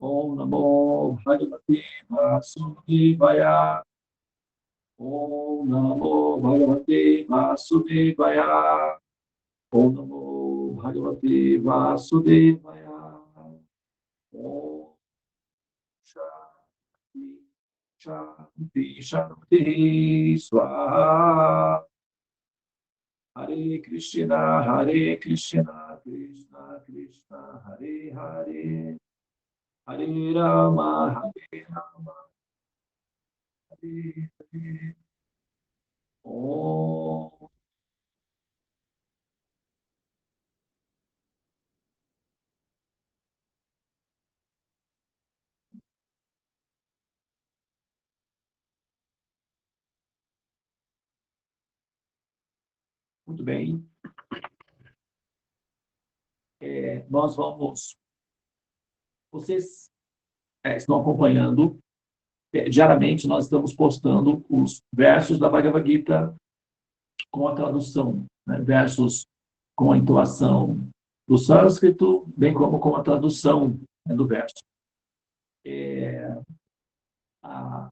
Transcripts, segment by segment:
Om Namo Bhagavate Vasudevaya. Om Namo Bhagavate Vasudevaya. Om Namo Bhagavate Vasudevaya. Om Shanti Shanti Shanti Swaha. Hare Krishna, Krishna Krishna, Hare Hare, Hare Rama, Hare Hare. Oh, muito bem. Nós vamos. Vocês estão acompanhando. Diariamente nós estamos postando os versos da Bhagavad Gita com a tradução, né? Versos com a entoação do sânscrito, bem como com a tradução, né, do verso.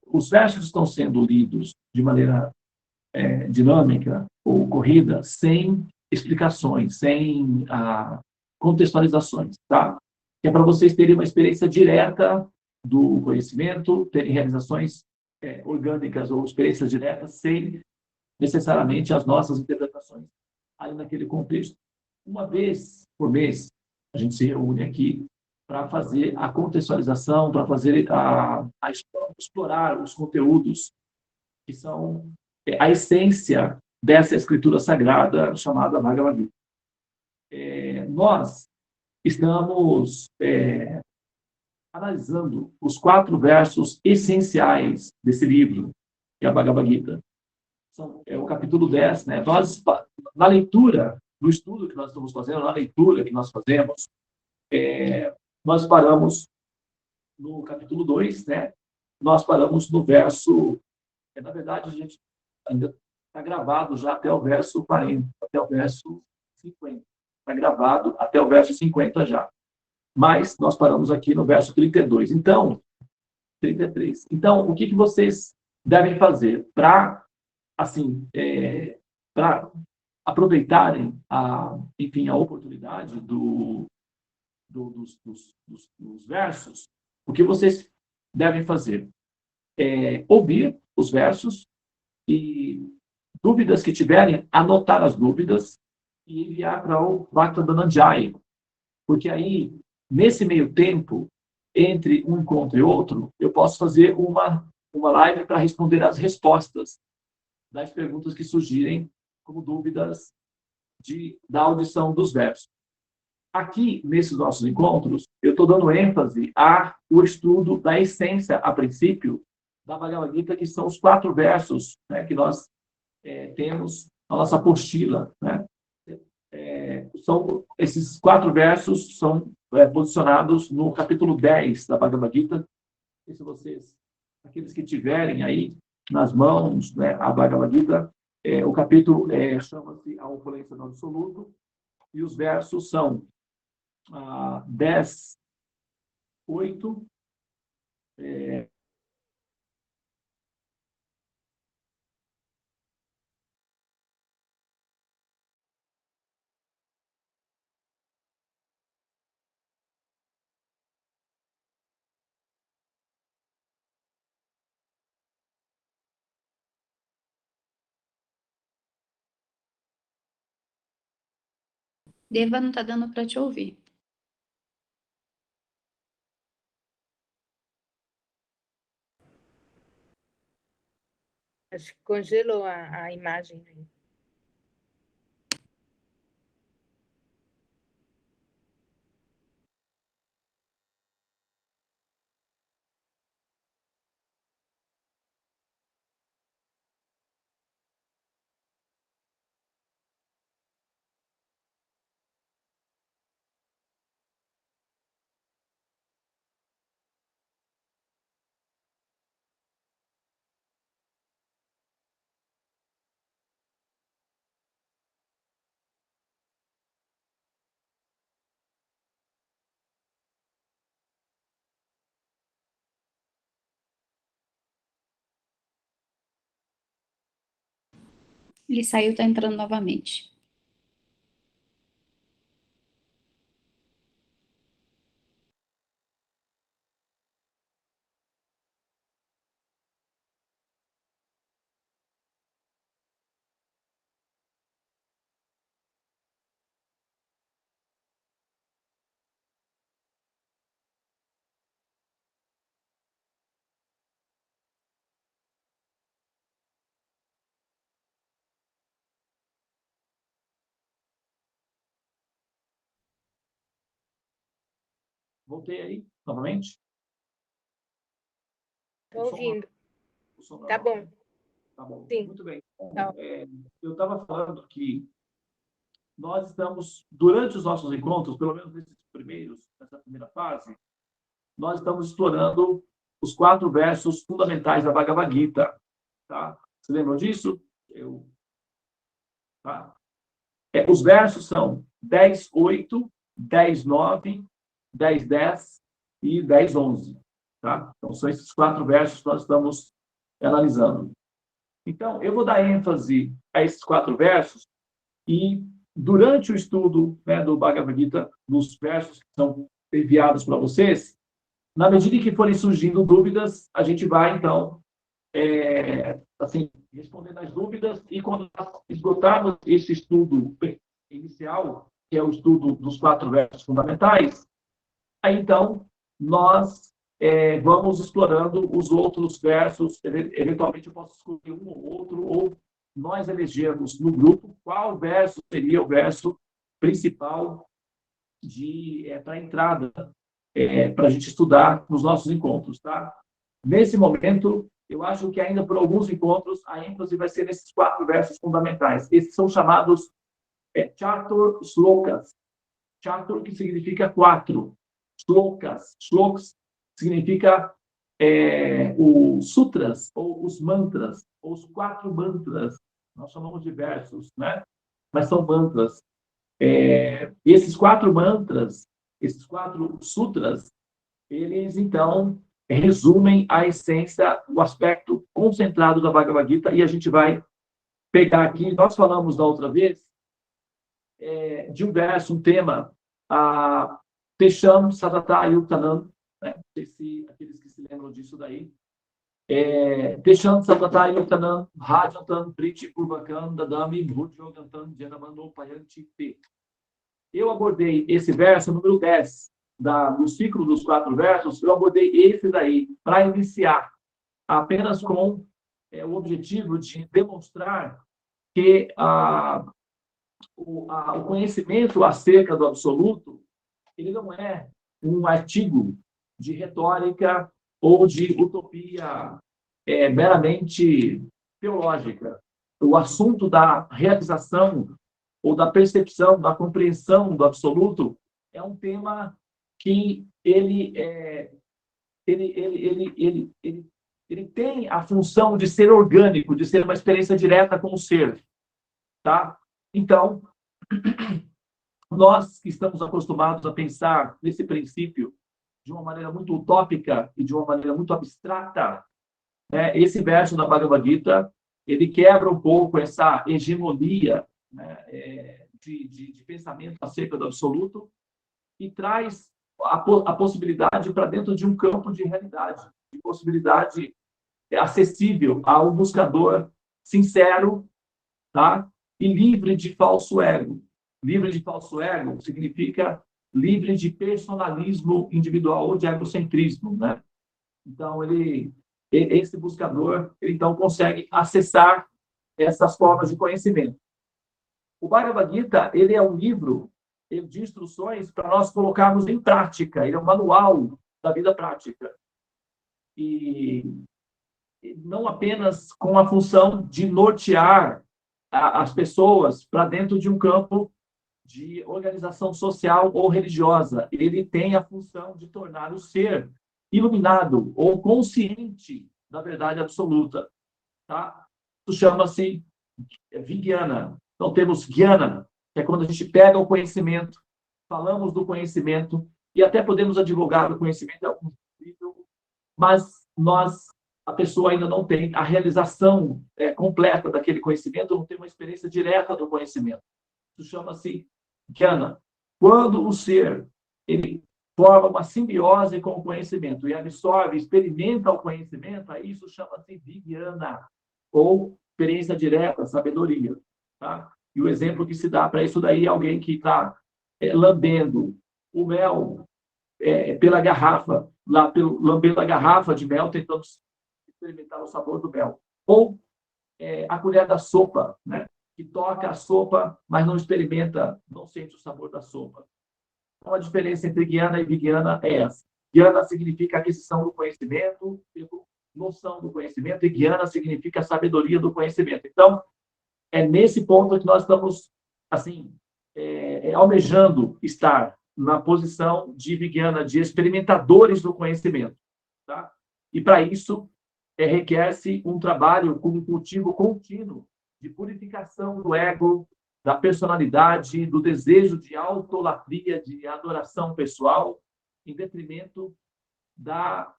Os versos estão sendo lidos de maneira dinâmica ou corrida, sem explicações, sem contextualizações, tá? Que é para vocês terem uma experiência direta do conhecimento, terem realizações orgânicas ou experiências diretas, sem necessariamente as nossas interpretações ali naquele contexto. Uma vez por mês, a gente se reúne aqui para fazer a contextualização, para fazer explorar os conteúdos que são a essência dessa escritura sagrada chamada Bhagavad Gita. Nós estamos analisando os 4 versos essenciais desse livro, que é a Bhagavad Gita. É o capítulo 10, né? Nós, na leitura, no estudo que nós estamos fazendo, na leitura que nós fazemos, nós paramos no capítulo 2, né? Nós paramos no verso. Na verdade, a gente ainda está gravado já até o verso 40, até o verso 50. Está gravado até o verso 50 já. Mas nós paramos aqui no verso 32. Então, 33. Então, o que vocês devem fazer para, assim, para aproveitarem enfim, a oportunidade dos versos? O que vocês devem fazer? Ouvir os versos e dúvidas que tiverem, anotar as dúvidas e enviar para o Bhakta Dhananjaya. Porque aí, nesse meio tempo, entre um encontro e outro, eu posso fazer uma live para responder as respostas das perguntas que surgirem como dúvidas da audição dos versos. Aqui, nesses nossos encontros, eu estou dando ênfase ao estudo da essência, a princípio, da Bhagavad Gita, que são os 4 versos, né, que nós temos na nossa apostila, né? Esses 4 versos são posicionados no capítulo 10 da Bhagavad Gita. E se vocês, aqueles que tiverem aí nas mãos, né, a Bhagavad Gita, o capítulo chama-se A Opulência do Absoluto, e os versos são 10, 8, Deva não está dando para te ouvir. Acho que congelou a imagem aí. Ele saiu, está entrando novamente. Voltei aí, novamente? Estou ouvindo. O som Tá normal, bom. né? Tá bom. Sim. Muito bem. Tá. Eu estava falando que nós estamos, durante os nossos encontros, pelo menos nessa primeira fase, nós estamos explorando os 4 versos fundamentais da Bhagavad Gita. Tá? Você lembram disso? Tá? Os versos são 10:8, 10:9, 10:10 e 10:11. Tá? Então, são esses 4 versos que nós estamos analisando. Então, eu vou dar ênfase a esses 4 versos e, durante o estudo, né, do Bhagavad Gita, dos versos que são enviados para vocês, na medida que forem surgindo dúvidas, a gente vai, então, assim, respondendo as dúvidas, e quando esgotarmos esse estudo inicial, que é o estudo dos 4 versos fundamentais, aí, então, nós vamos explorando os outros versos. Eventualmente, eu posso escolher um ou outro, ou nós elegermos no grupo qual verso seria o verso principal para a entrada, para a gente estudar nos nossos encontros. Tá? Nesse momento, eu acho que ainda por alguns encontros, a ênfase vai ser nesses 4 versos fundamentais. Esses são chamados Chatur Slokas. Chatur, que significa 4. Slokas. Slokas significa os sutras, ou os mantras, ou os 4 mantras. Nós chamamos de versos, né? Mas são mantras. Esses 4 mantras, esses 4 sutras, eles, então, resumem a essência, o aspecto concentrado da Bhagavad Gita, e a gente vai pegar aqui, nós falamos da outra vez, de um verso, um tema, Tesham Satata Yuktanam, né? Não sei se aqueles que se lembram disso daí, Tesham Satata Yuktanam, Rajantam, Priti Purvakam, Dadami, Bhujyogantam, Janamano, Payanti, Te. Eu abordei esse verso, número 10, do ciclo dos 4 versos, eu abordei esse daí, para iniciar, apenas com o objetivo de demonstrar que o conhecimento acerca do absoluto, ele não é um artigo de retórica ou de utopia meramente teológica. O assunto da realização ou da percepção, da compreensão do absoluto é um tema que ele tem a função de ser orgânico, de ser uma experiência direta com o ser. Tá? Então, nós que estamos acostumados a pensar nesse princípio de uma maneira muito utópica e de uma maneira muito abstrata, esse verso da Bhagavad Gita, ele quebra um pouco essa hegemonia, né, de pensamento acerca do absoluto e traz a possibilidade para dentro de um campo de realidade, de possibilidade acessível ao buscador sincero, tá? E livre de falso ego. Livre de falso ego significa livre de personalismo individual ou de egocentrismo, né? Então, esse buscador, ele então consegue acessar essas formas de conhecimento. O Bhagavad Gita, ele é um livro de instruções para nós colocarmos em prática. Ele é um manual da vida prática. E não apenas com a função de nortear as pessoas para dentro de um campo de organização social ou religiosa. Ele tem a função de tornar o ser iluminado ou consciente da verdade absoluta. Tá? Isso chama-se Vijnana. Então, temos Jnana, que é quando a gente pega o conhecimento, falamos do conhecimento, e até podemos advogar do conhecimento em algum nível, mas nós a pessoa ainda não tem a realização completa daquele conhecimento, não tem uma experiência direta do conhecimento. Isso chama-se jnana. Quando o ser ele forma uma simbiose com o conhecimento e absorve, experimenta o conhecimento, aí isso chama-se vijnana, ou experiência direta, sabedoria. Tá? E o exemplo que se dá para isso daí é alguém que está lambendo o mel pela garrafa, lambendo a garrafa de mel, tentando experimentar o sabor do mel. Ou a colher da sopa, né? Que toca a sopa, mas não experimenta, não sente o sabor da sopa. Então, a diferença entre jnana e vijnana é essa. Jnana significa aquisição do conhecimento, noção do conhecimento, e jnana significa sabedoria do conhecimento. Então, é nesse ponto que nós estamos, assim, almejando estar na posição de vijnana, de experimentadores do conhecimento. Tá? E, para isso, requer-se um trabalho com um cultivo contínuo de purificação do ego, da personalidade, do desejo de autolatria, de adoração pessoal, em detrimento da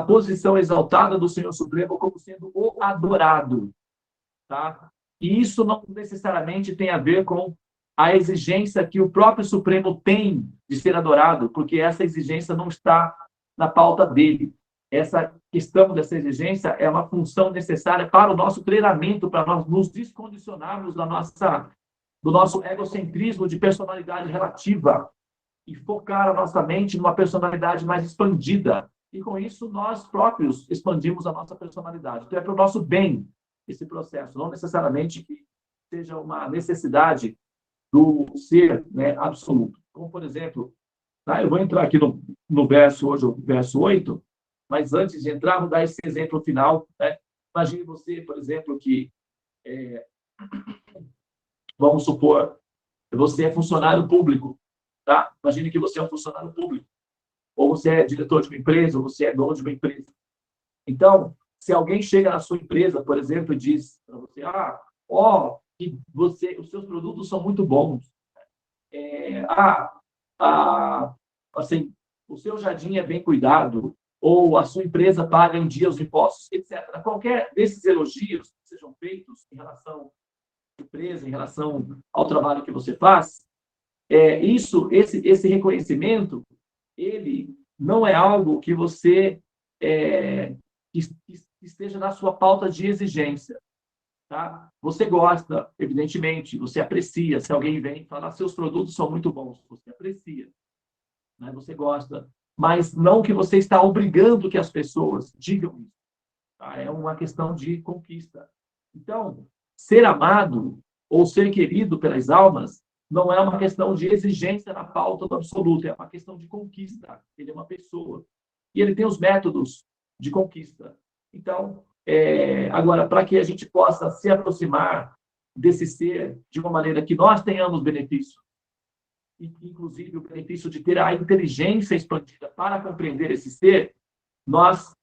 posição exaltada do Senhor Supremo como sendo o adorado. Tá? E isso não necessariamente tem a ver com a exigência que o próprio Supremo tem de ser adorado, porque essa exigência não está na pauta dele. Essa questão dessa exigência é uma função necessária para o nosso treinamento, para nós nos descondicionarmos do nosso egocentrismo de personalidade relativa e focar a nossa mente numa personalidade mais expandida. E, com isso, nós próprios expandimos a nossa personalidade. Então, é para o nosso bem esse processo, não necessariamente que seja uma necessidade do ser, né, absoluto. Como, por exemplo, tá? Eu vou entrar aqui no verso, hoje, o verso 8, mas antes de entrar, vou dar esse exemplo final. Né? Imagine você, por exemplo, que, vamos supor, você é funcionário público. Tá? Imagine que você é um funcionário público. Ou você é diretor de uma empresa, ou você é dono de uma empresa. Então, se alguém chega na sua empresa, por exemplo, e diz para você, que os seus produtos são muito bons. Assim, o seu jardim é bem cuidado, ou a sua empresa paga em dia os impostos, etc. Qualquer desses elogios que sejam feitos em relação à empresa, em relação ao trabalho que você faz, esse reconhecimento, ele não é algo que você que esteja na sua pauta de exigência. Tá? Você gosta, evidentemente, você aprecia. Se alguém vem e fala, seus produtos são muito bons, você aprecia. Né? Você gosta. Mas não que você está obrigando que as pessoas digam isso. Tá? É uma questão de conquista. Então, ser amado ou ser querido pelas almas não é uma questão de exigência na pauta do absoluto, é uma questão de conquista. Ele é uma pessoa. E ele tem os métodos de conquista. Então, agora, para que a gente possa se aproximar desse ser de uma maneira que nós tenhamos benefício, inclusive o benefício de ter a inteligência expandida para compreender esse ser, nós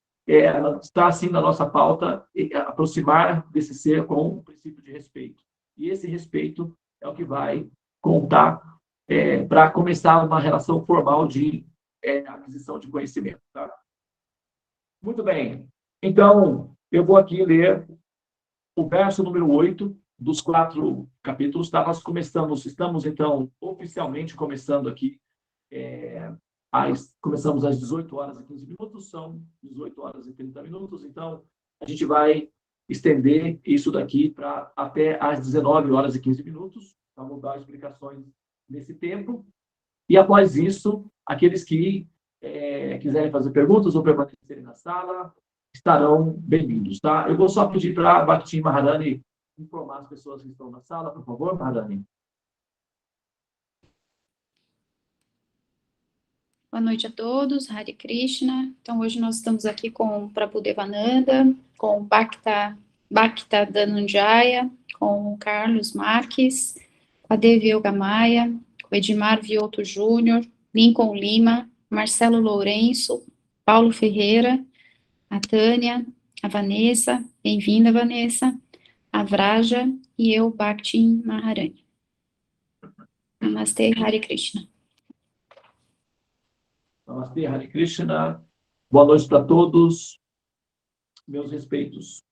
está assim na nossa pauta aproximar desse ser com o princípio de respeito. E esse respeito é o que vai contar para começar uma relação formal de aquisição de conhecimento. Tá? Muito bem. Então, eu vou aqui ler o verso número 8 dos 4 capítulos. Tá? Nós estamos, então, oficialmente começando aqui. Começamos às 18 horas e 15 minutos, são 18 horas e 30 minutos. Então, a gente vai estender isso daqui para até às 19 horas e 15 minutos. Então, vou dar explicações nesse tempo. E, após isso, aqueles que quiserem fazer perguntas ou permanecerem na sala, estarão bem-vindos, tá? Eu vou só pedir para a Bhakti Maharani informar as pessoas que estão na sala, por favor, Maharani. Boa noite a todos, Hare Krishna. Então, hoje nós estamos aqui com o Prabhudevananda, com o Bhakta Dhananjaya, com o Carlos Marques, com a Devi Yogamaya, com o Edmar Vioto Júnior, Lincoln Lima, Marcelo Lourenço, Paulo Ferreira, a Tânia, a Vanessa, bem-vinda, Vanessa, a Vraja e eu, Bhakti Maharani. Namastê, Hare Krishna. Namastê, Hare Krishna. Boa noite para todos. meus respeitos.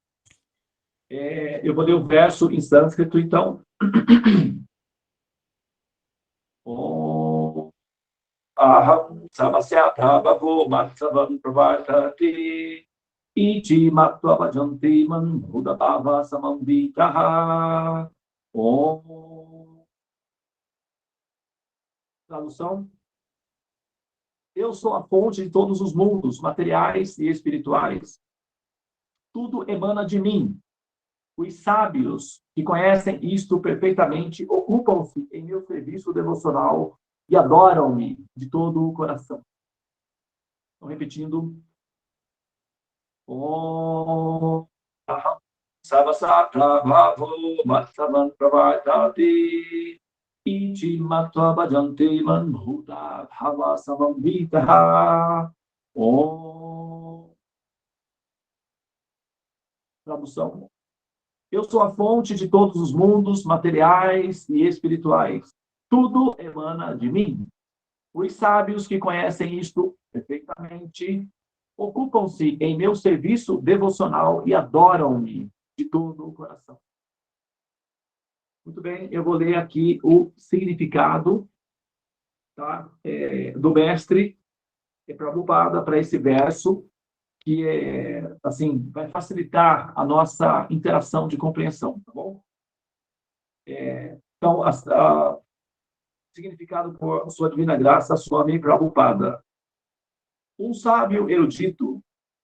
Eu vou ler o verso em sânscrito, então. Aham samasya bhavo matsavam pravartati iti matva bhajanti man bhudabhava samambitaha. Tradução. Eu sou a fonte de todos os mundos, materiais e espirituais. Tudo emana de mim. Os sábios que conhecem isto perfeitamente ocupam-se em meu serviço devocional e adoram-me de todo o coração. Então, repetindo. Om Savasatra Bhavo Matsavan Pravartati Iti Matva Bhajanti Man Bhuta Bhava Samambitaha. Om. Tradução. Eu sou a fonte de todos os mundos materiais e espirituais. Tudo emana de mim. Os sábios que conhecem isto perfeitamente ocupam-se em meu serviço devocional e adoram-me de todo o coração. Muito bem, eu vou ler aqui o significado, tá, do mestre Prabhupada para esse verso, que assim, vai facilitar a nossa interação de compreensão, tá bom? Então, significado por sua divina graça, Swami Prabhupada. Um sábio erudito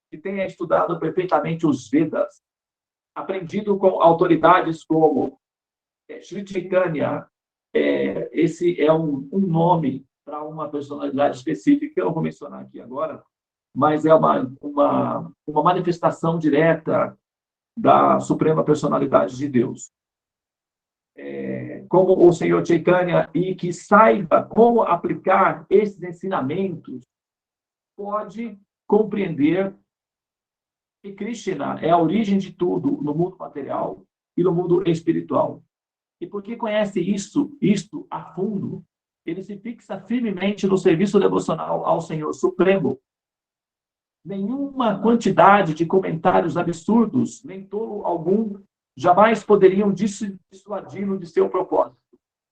que tenha estudado perfeitamente os Vedas, aprendido com autoridades como Sri Chaitanya, esse é um nome para uma personalidade específica, que eu não vou mencionar aqui agora, mas é uma manifestação direta da Suprema Personalidade de Deus. Como o Senhor Chaitanya, e que saiba como aplicar esses ensinamentos, pode compreender que Krishna é a origem de tudo no mundo material e no mundo espiritual. E porque conhece isto a fundo, ele se fixa firmemente no serviço devocional ao Senhor Supremo. Nenhuma quantidade de comentários absurdos, nem tolo algum, jamais poderiam dissuadi-lo de seu propósito.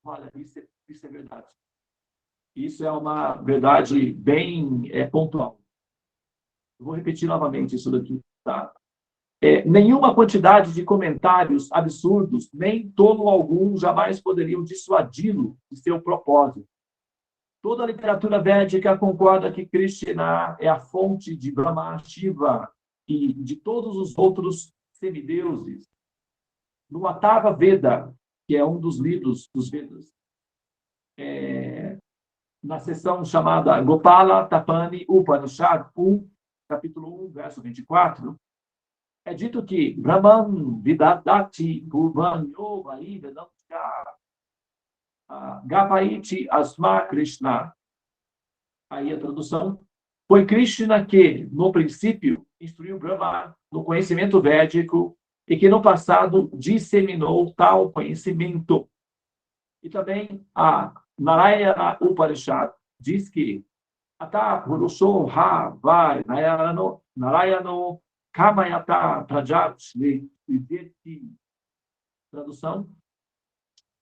Olha, isso é verdade. Isso é uma verdade bem pontual. Eu vou repetir novamente isso daqui, tá? Nenhuma quantidade de comentários absurdos, nem tolo algum, jamais poderiam dissuadi-lo de seu propósito. Toda a literatura védica concorda que Krishna é a fonte de Brahma, Shiva e de todos os outros semideuses. No Atharva Veda, que é um dos livros dos Vedas, na seção chamada Gopala Tapani Upanishad 1, capítulo 1, verso 24, é dito que Brahman Vidadati Purvanyo Vai Vedamcha Gavaiti Asma Krishna. Aí a tradução. Foi Krishna que, no princípio, instruiu Brahma no conhecimento védico e que, no passado, disseminou tal conhecimento. E também a Narayana Upanishad diz que Ata Purusho Ha Vai Narayano Kamayata Prajat Videti. Tradução.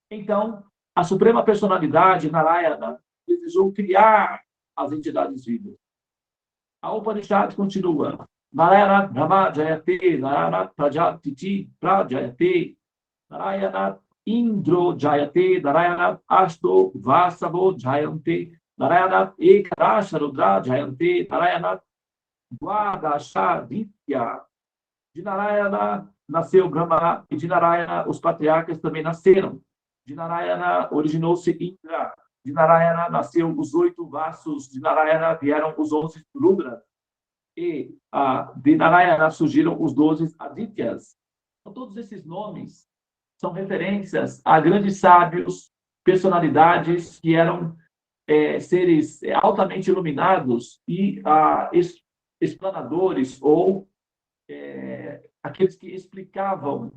Então, a Suprema Personalidade, Narayana, desejou criar as entidades vivas. A Upanishad continua. Narayana Brahma Jayate, Narayana Prajatiti Prajayate, Narayana Indro Jayate, Narayana Ashto Vasavo Jayante, Narayana Ekadasha Rudra Jayante, Narayana Dwadashaditya. De Narayana nasceu Brahma e de Narayana os patriarcas também nasceram. De Narayana originou-se Indra. De Narayana nasceu os 8 Vasus. De Narayana vieram os 11 Rudras. E de Narayana surgiram os 12 Adityas. Então, todos esses nomes são referências a grandes sábios, personalidades que eram seres altamente iluminados e explanadores ou aqueles que explicavam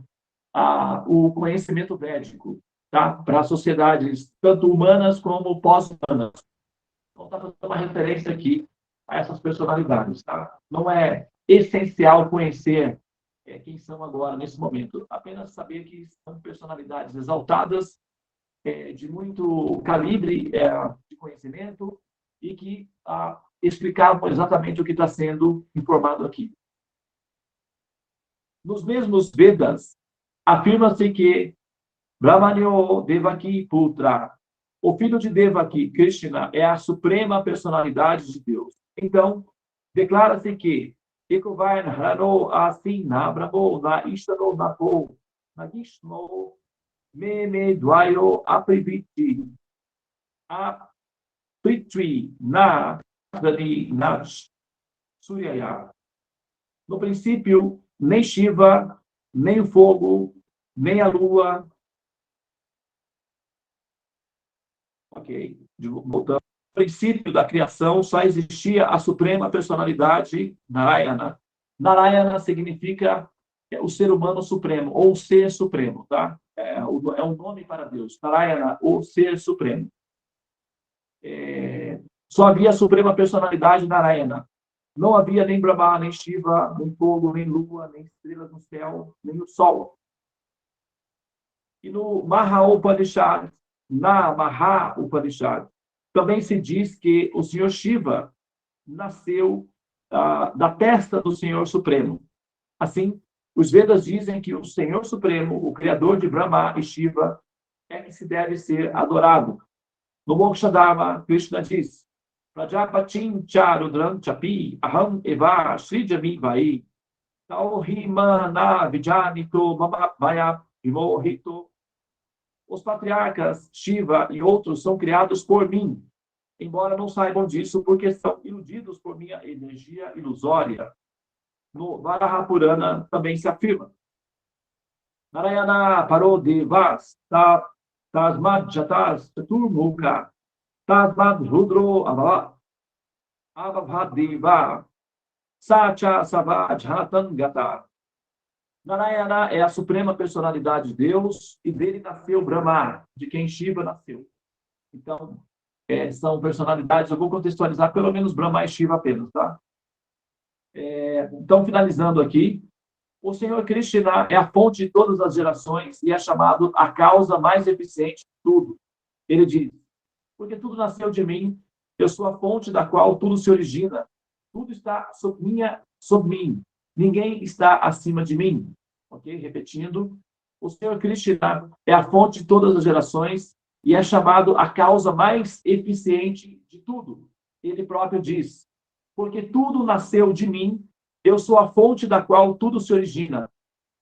o conhecimento védico, tá? Para sociedades tanto humanas como pós-humanas. Então, está fazendo uma referência aqui a essas personalidades. Tá? Não é essencial conhecer quem são agora, nesse momento. Apenas saber que são personalidades exaltadas, de muito calibre de conhecimento, e que explicavam exatamente o que está sendo informado aqui. Nos mesmos Vedas, afirma-se que Brahmanyo Devaki Putra, o filho de Devaki, Krishna, é a suprema personalidade de Deus. Então, declara-se que Ekovain Haro Asin Na Brahmo Na Ishtano Napo Na Gishmo Me Dwayo Apriviti Apritri Na Dani Nach Suryaya. No princípio, nem Shiva, nem o fogo, nem a lua. Ok, voltando. No princípio da criação, só existia a suprema personalidade Narayana. Narayana significa o ser humano supremo, ou o ser supremo, tá? É um nome para Deus. Narayana, o ser supremo. Só havia a suprema personalidade Narayana. Não havia nem Brahma, nem Shiva, nem fogo, nem lua, nem estrelas no céu, nem o sol. E no Maha-Upanishad, na Maha-Upanishad, também se diz que o Senhor Shiva nasceu da testa do Senhor Supremo. Assim, os Vedas dizem que o Senhor Supremo, o Criador de Brahma e Shiva, é que se deve ser adorado. No Mokshadharma, Krishna diz: Prajapatim charudram chapi aham eva srijami vai taohimana vijanito maya vimohito. Os patriarcas Shiva e outros são criados por mim, embora não saibam disso porque são iludidos por minha energia ilusória. No Varaha Purana também se afirma: Narayana parodevas tasmad jatas chaturmukha tasmad rudro avavadeva sacha savajhatan gata. Narayana é a suprema personalidade de Deus e dele nasceu Brahma, de quem Shiva nasceu. Então, são personalidades, eu vou contextualizar pelo menos Brahma e Shiva apenas, tá? Então, finalizando aqui, o Senhor Krishna é a fonte de todas as gerações e é chamado a causa mais eficiente de tudo. Ele diz: porque tudo nasceu de mim, eu sou a fonte da qual tudo se origina. Tudo está sob mim. Ninguém está acima de mim. Ok? Repetindo, o Senhor Krishna é a fonte de todas as gerações e é chamado a causa mais eficiente de tudo. Ele próprio diz: porque tudo nasceu de mim, eu sou a fonte da qual tudo se origina.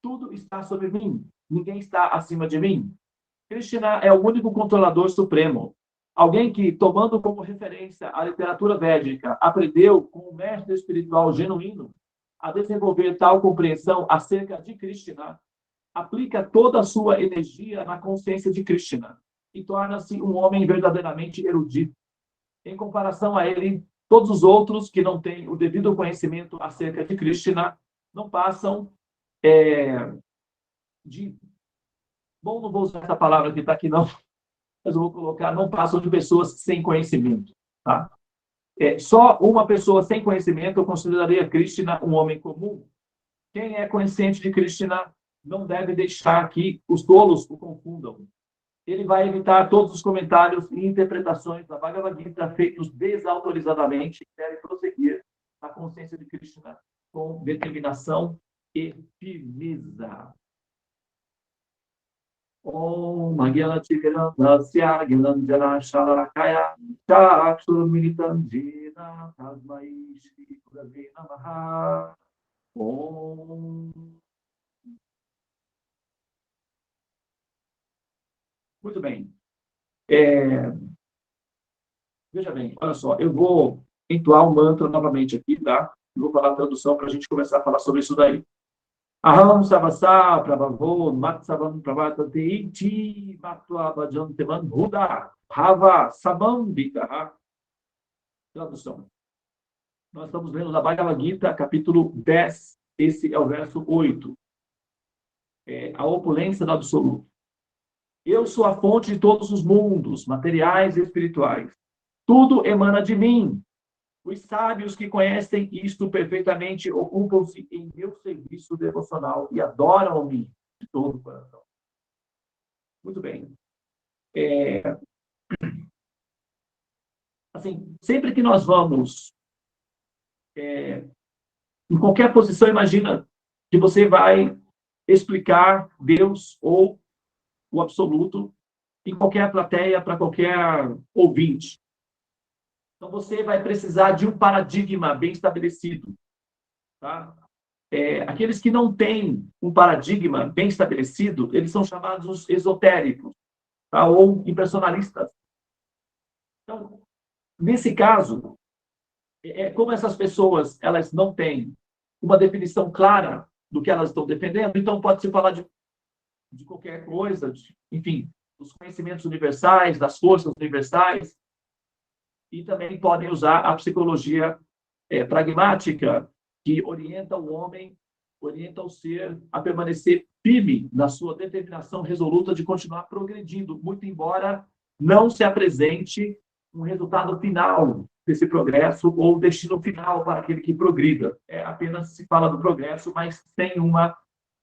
Tudo está sobre mim. Ninguém está acima de mim. Krishna é o único controlador supremo. Alguém que, tomando como referência a literatura védica, aprendeu com um mestre espiritual genuíno a desenvolver tal compreensão acerca de Krishna, aplica toda a sua energia na consciência de Krishna e torna-se um homem verdadeiramente erudito. Em comparação a ele, todos os outros que não têm o devido conhecimento acerca de Krishna não passam de... Bom, não vou usar essa palavra que está aqui, não, mas eu vou colocar: não passam de pessoas sem conhecimento, tá? Só uma pessoa sem conhecimento eu consideraria Krishna um homem comum. Quem é consciente de Krishna não deve deixar que os tolos o confundam. Ele vai evitar todos os comentários e interpretações da Bhagavad Gita feitos desautorizadamente e deve prosseguir na consciência de Krishna com determinação e firmeza. Om Agyanativirandasya Gyananjana Shalalakaya Chakshurmilitam Jena Tasmai Shri Gurave Namaha. Om. Muito bem. Veja bem, olha só, eu vou entoar o mantra novamente aqui, tá? Eu vou falar a tradução para a gente começar a falar sobre isso daí. Aham savasa prabhavo matsavam pravatante iti matva bhajantevan buddha bhava samam vikaha. Tradução. Nós estamos lendo na Bhagavad Gita, capítulo 10. Esse é o verso 8. A opulência do absoluto. Eu sou a fonte de todos os mundos, materiais e espirituais. Tudo emana de mim. Os sábios que conhecem isto perfeitamente ocupam-se em meu serviço devocional e adoram-me de todo o coração. Muito bem. Assim, sempre que nós vamos em qualquer posição, imagina que você vai explicar Deus ou o absoluto em qualquer plateia, para qualquer ouvinte. Então, você vai precisar de um paradigma bem estabelecido. Tá? Aqueles que não têm um paradigma bem estabelecido, eles são chamados os esotéricos, tá? Ou impersonalistas. Então, nesse caso, como essas pessoas elas não têm uma definição clara do que elas estão defendendo, então pode-se falar de qualquer coisa, enfim, dos conhecimentos universais, das forças universais, e também podem usar a psicologia pragmática, que orienta o homem, orienta o ser a permanecer firme na sua determinação resoluta de continuar progredindo, muito embora não se apresente um resultado final desse progresso ou destino final para aquele que progrida. Apenas se fala do progresso, mas sem uma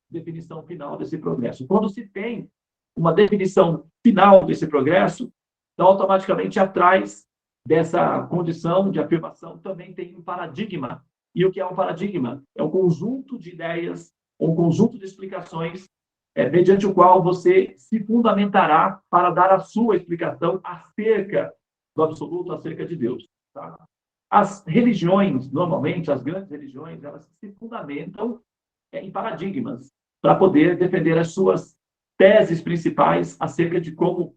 definição final desse progresso. Quando se tem uma definição final desse progresso, então, automaticamente, atrás dessa condição de afirmação, também tem um paradigma. E o que é um paradigma? É um conjunto de ideias, um conjunto de explicações, mediante o qual você se fundamentará para dar a sua explicação acerca do absoluto, acerca de Deus. Tá? As religiões, normalmente, as grandes religiões, elas se fundamentam em paradigmas para poder defender as suas teses principais acerca de como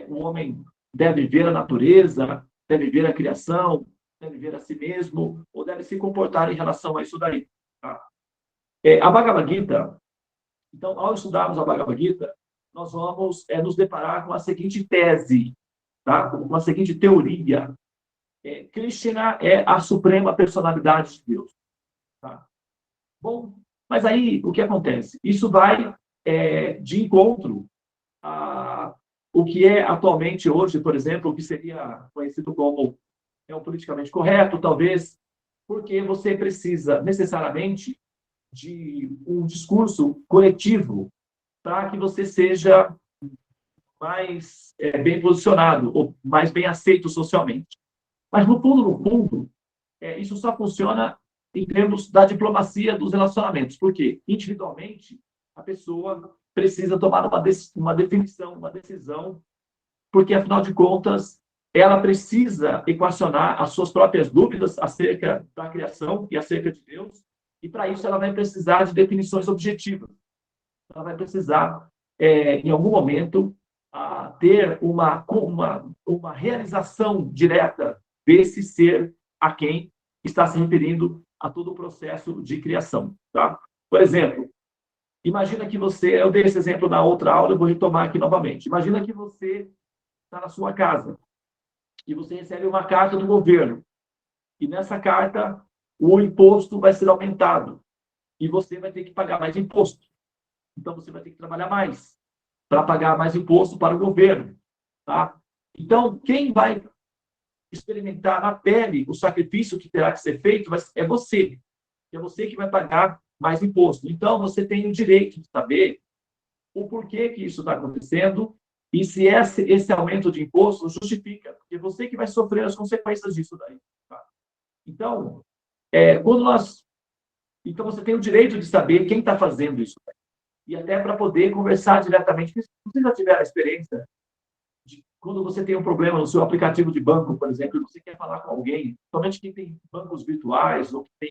o homem deve ver a natureza, deve ver a criação, deve ver a si mesmo, ou deve se comportar em relação a isso daí. Tá? A Bhagavad Gita, então, ao estudarmos a Bhagavad Gita, nós vamos nos deparar com a seguinte tese, tá? Com a seguinte teoria. Krishna é a suprema personalidade de Deus. Tá? Bom, mas aí o que acontece? Isso vai de encontro a o que é atualmente hoje, por exemplo, o que seria conhecido como o politicamente correto, talvez, porque você precisa necessariamente de um discurso coletivo para que você seja mais bem posicionado ou mais bem aceito socialmente. Mas, no fundo, isso só funciona em termos da diplomacia dos relacionamentos. Por quê? Individualmente, a pessoa precisa tomar uma definição, uma decisão, porque, afinal de contas, ela precisa equacionar as suas próprias dúvidas acerca da criação e acerca de Deus, e, para isso, ela vai precisar de definições objetivas. Ela vai precisar, em algum momento, ter uma realização direta desse ser a quem está se referindo a todo o processo de criação. Tá? Por exemplo, imagina que você, eu dei esse exemplo na outra aula, eu vou retomar aqui novamente. Imagina que você está na sua casa e você recebe uma carta do governo. E nessa carta, o imposto vai ser aumentado. E você vai ter que pagar mais imposto. Então, você vai ter que trabalhar mais para pagar mais imposto para o governo. Tá? Então, quem vai experimentar na pele o sacrifício que terá que ser feito é você. É você que vai pagar mais imposto. Então, você tem o direito de saber o porquê que isso está acontecendo e se esse aumento de imposto justifica. Porque é você que vai sofrer as consequências disso daí. Tá? Então, então, você tem o direito de saber quem está fazendo isso. E até para poder conversar diretamente. Se você já tiver a experiência de quando você tem um problema no seu aplicativo de banco, por exemplo, e você quer falar com alguém, somente quem tem bancos virtuais, ou que tem,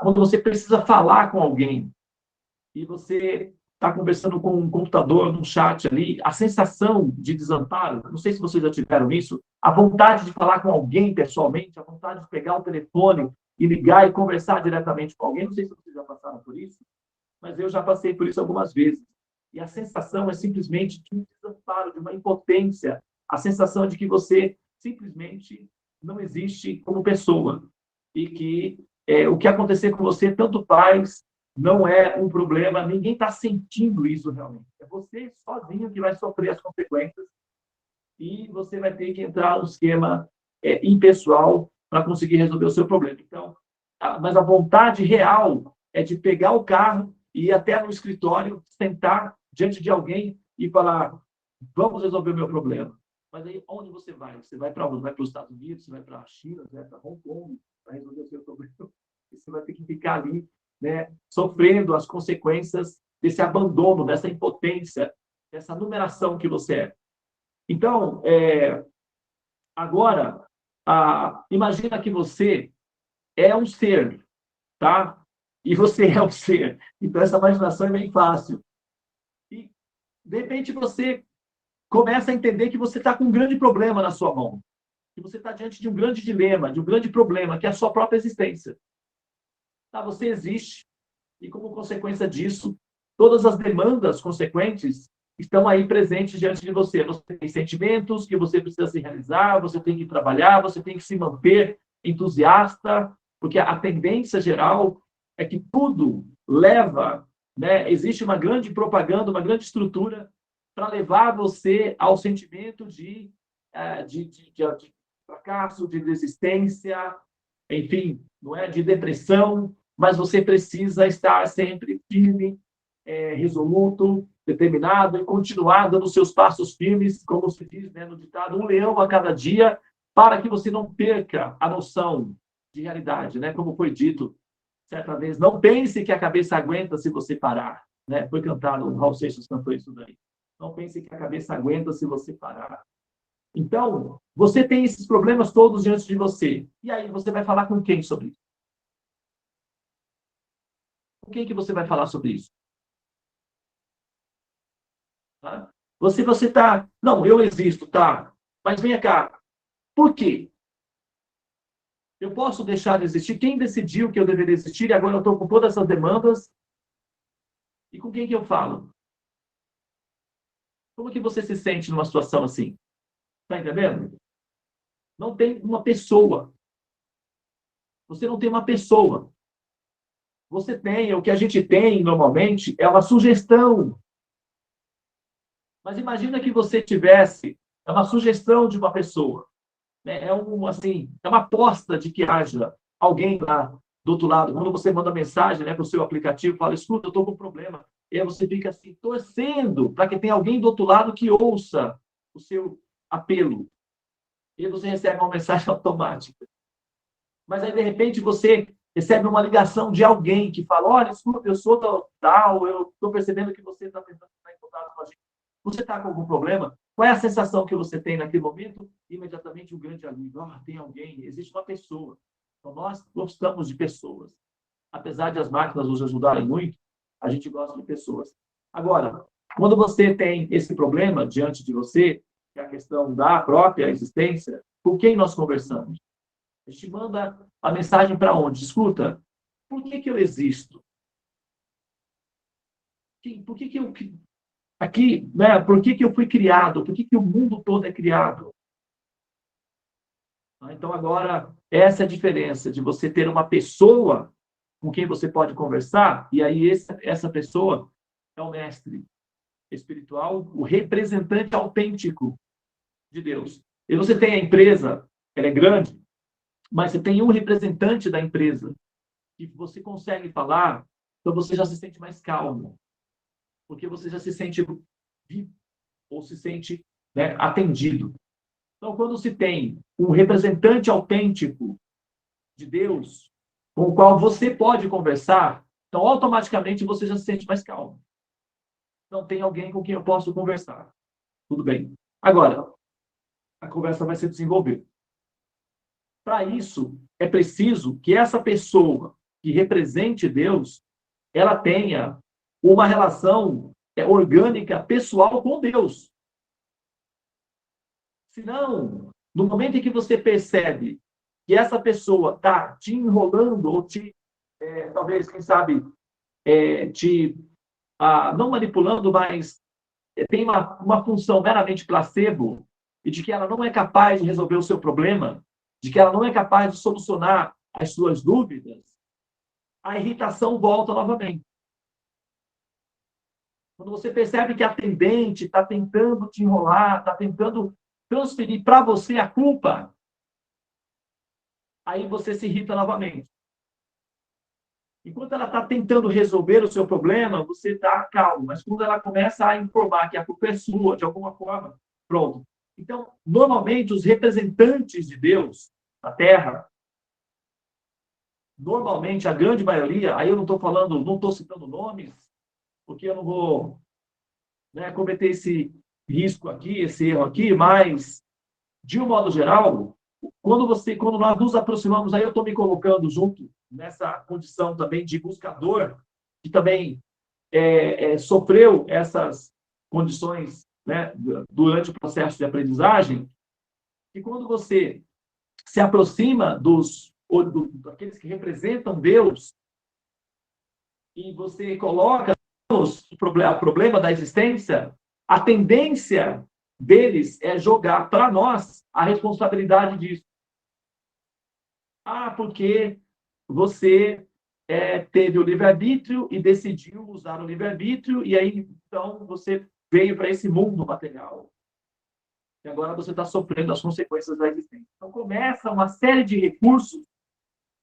quando você precisa falar com alguém e você está conversando com um computador, num chat ali, a sensação de desamparo, não sei se vocês já tiveram isso, a vontade de falar com alguém pessoalmente, a vontade de pegar o telefone e ligar e conversar diretamente com alguém, não sei se vocês já passaram por isso, mas eu já passei por isso algumas vezes. E a sensação é simplesmente de um desamparo, de uma impotência, a sensação de que você simplesmente não existe como pessoa e que o que acontecer com você tanto faz, não é um problema, ninguém está sentindo isso realmente. É você sozinho que vai sofrer as consequências e você vai ter que entrar no esquema impessoal para conseguir resolver o seu problema. Então, mas a vontade real é de pegar o carro e ir até no escritório, sentar diante de alguém e falar, vamos resolver o meu problema. Mas aí, onde você vai? Você vai para onde? Vai para os Estados Unidos, você vai para a China, você vai para Hong Kong, para resolver o seu problema. E você vai ter que ficar ali, né, sofrendo as consequências desse abandono, dessa impotência, dessa numeração que você é. Então, agora, imagina que você é um ser, tá? E você é um ser. Então, essa imaginação é bem fácil. E, de repente, você começa a entender que você está com um grande problema na sua mão. Que você está diante de um grande dilema, de um grande problema, que é a sua própria existência. Tá? Você existe. E, como consequência disso, todas as demandas consequentes estão aí presentes diante de você. Você tem sentimentos que você precisa se realizar, você tem que trabalhar, você tem que se manter entusiasta, porque a tendência geral é que tudo leva, né? Existe uma grande propaganda, uma grande estrutura para levar você ao sentimento de fracasso, de desistência, enfim, não é, de depressão, mas você precisa estar sempre firme, resoluto, determinado e continuar dando seus passos firmes, como se diz, né, no ditado, um leão a cada dia, para que você não perca a noção de realidade, né? Como foi dito certa vez, não pense que a cabeça aguenta se você parar, né? Foi cantado, o Raul Seixas cantou isso daí. Não pense que a cabeça aguenta se você parar. Então, você tem esses problemas todos diante de você. E aí, você vai falar com quem sobre isso? Com quem que você vai falar sobre isso? Tá? Você está... Não, eu existo, tá? Mas venha cá. Por quê? Eu posso deixar de existir? Quem decidiu que eu deveria existir e agora eu estou com todas essas demandas? E com quem que eu falo? Como que você se sente numa situação assim? Está entendendo? Não tem uma pessoa. Você não tem uma pessoa. Você tem, o que a gente tem normalmente é uma sugestão. Mas imagina que você tivesse uma sugestão de uma pessoa. Né? É uma aposta de que haja alguém lá do outro lado. Quando você manda mensagem, né, para o seu aplicativo, fala, escuta, eu estou com um problema. E aí você fica assim, torcendo para que tenha alguém do outro lado que ouça o seu apelo. E aí você recebe uma mensagem automática. Mas aí, de repente, você recebe uma ligação de alguém que fala, olha, escuta, eu sou tal, eu estou percebendo que você está tentando estar em contato com a gente. Você está com algum problema? Qual é a sensação que você tem naquele momento? Imediatamente um grande alívio. Tem alguém, existe uma pessoa. Então, nós gostamos de pessoas. Apesar de as máquinas nos ajudarem muito, a gente gosta de pessoas. Agora, quando você tem esse problema diante de você, que é a questão da própria existência, com quem nós conversamos? A gente manda a mensagem para onde? Escuta, por que eu existo? Por que eu... Aqui, né, por que eu fui criado? Por que o mundo todo é criado? Então, agora, essa é a diferença de você ter uma pessoa com quem você pode conversar, e aí essa pessoa é o mestre espiritual, o representante autêntico de Deus. E você tem a empresa, ela é grande, mas você tem um representante da empresa que você consegue falar, então você já se sente mais calmo, porque você já se sente vivo, ou se sente, né, atendido. Então, quando se tem um representante autêntico de Deus, com o qual você pode conversar, então, automaticamente, você já se sente mais calmo. Então, tem alguém com quem eu posso conversar. Tudo bem. Agora, a conversa vai se desenvolver. Para isso, é preciso que essa pessoa que represente Deus, ela tenha uma relação orgânica, pessoal com Deus. Senão, no momento em que você percebe que essa pessoa está te enrolando, ou talvez, quem sabe, não manipulando, mas tem uma função meramente placebo, e de que ela não é capaz de resolver o seu problema, de que ela não é capaz de solucionar as suas dúvidas, a irritação volta novamente. Quando você percebe que a atendente está tentando te enrolar, está tentando transferir para você a culpa, aí você se irrita novamente. Enquanto ela está tentando resolver o seu problema, você está calmo. Mas quando ela começa a informar que a culpa é sua, de alguma forma, pronto. Então, normalmente, os representantes de Deus na Terra, normalmente, a grande maioria, aí eu não estou falando, não estou citando nomes, porque eu não vou, né, cometer esse risco aqui, esse erro aqui, mas, de um modo geral, quando nós nos aproximamos, aí eu estou me colocando junto nessa condição também de buscador, que também sofreu essas condições, né, durante o processo de aprendizagem, e quando você se aproxima daqueles que representam Deus, e você coloca o problema da existência, a tendência deles é jogar para nós a responsabilidade disso. Ah, porque você teve o livre-arbítrio e decidiu usar o livre-arbítrio, e aí, então, você veio para esse mundo material. E agora você está sofrendo as consequências da existência. Então, começa uma série de recursos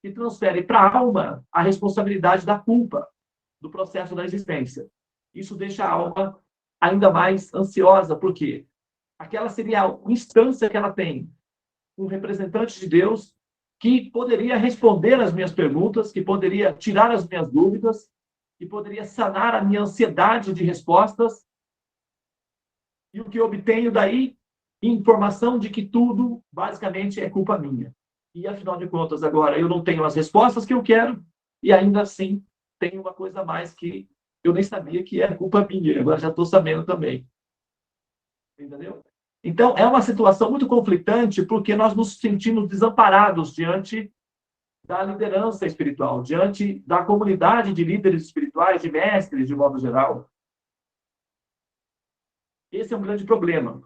que transferem para a alma a responsabilidade da culpa do processo da existência. Isso deixa a alma ainda mais ansiosa, porque aquela seria a instância que ela tem, um representante de Deus que poderia responder às minhas perguntas, que poderia tirar as minhas dúvidas, que poderia sanar a minha ansiedade de respostas. E o que eu obtenho daí? Informação de que tudo, basicamente, é culpa minha. E, afinal de contas, agora eu não tenho as respostas que eu quero, e ainda assim tem uma coisa a mais que eu nem sabia que era culpa minha, agora já estou sabendo também. Entendeu? Então, é uma situação muito conflitante, porque nós nos sentimos desamparados diante da liderança espiritual, diante da comunidade de líderes espirituais, de mestres, de modo geral. Esse é um grande problema.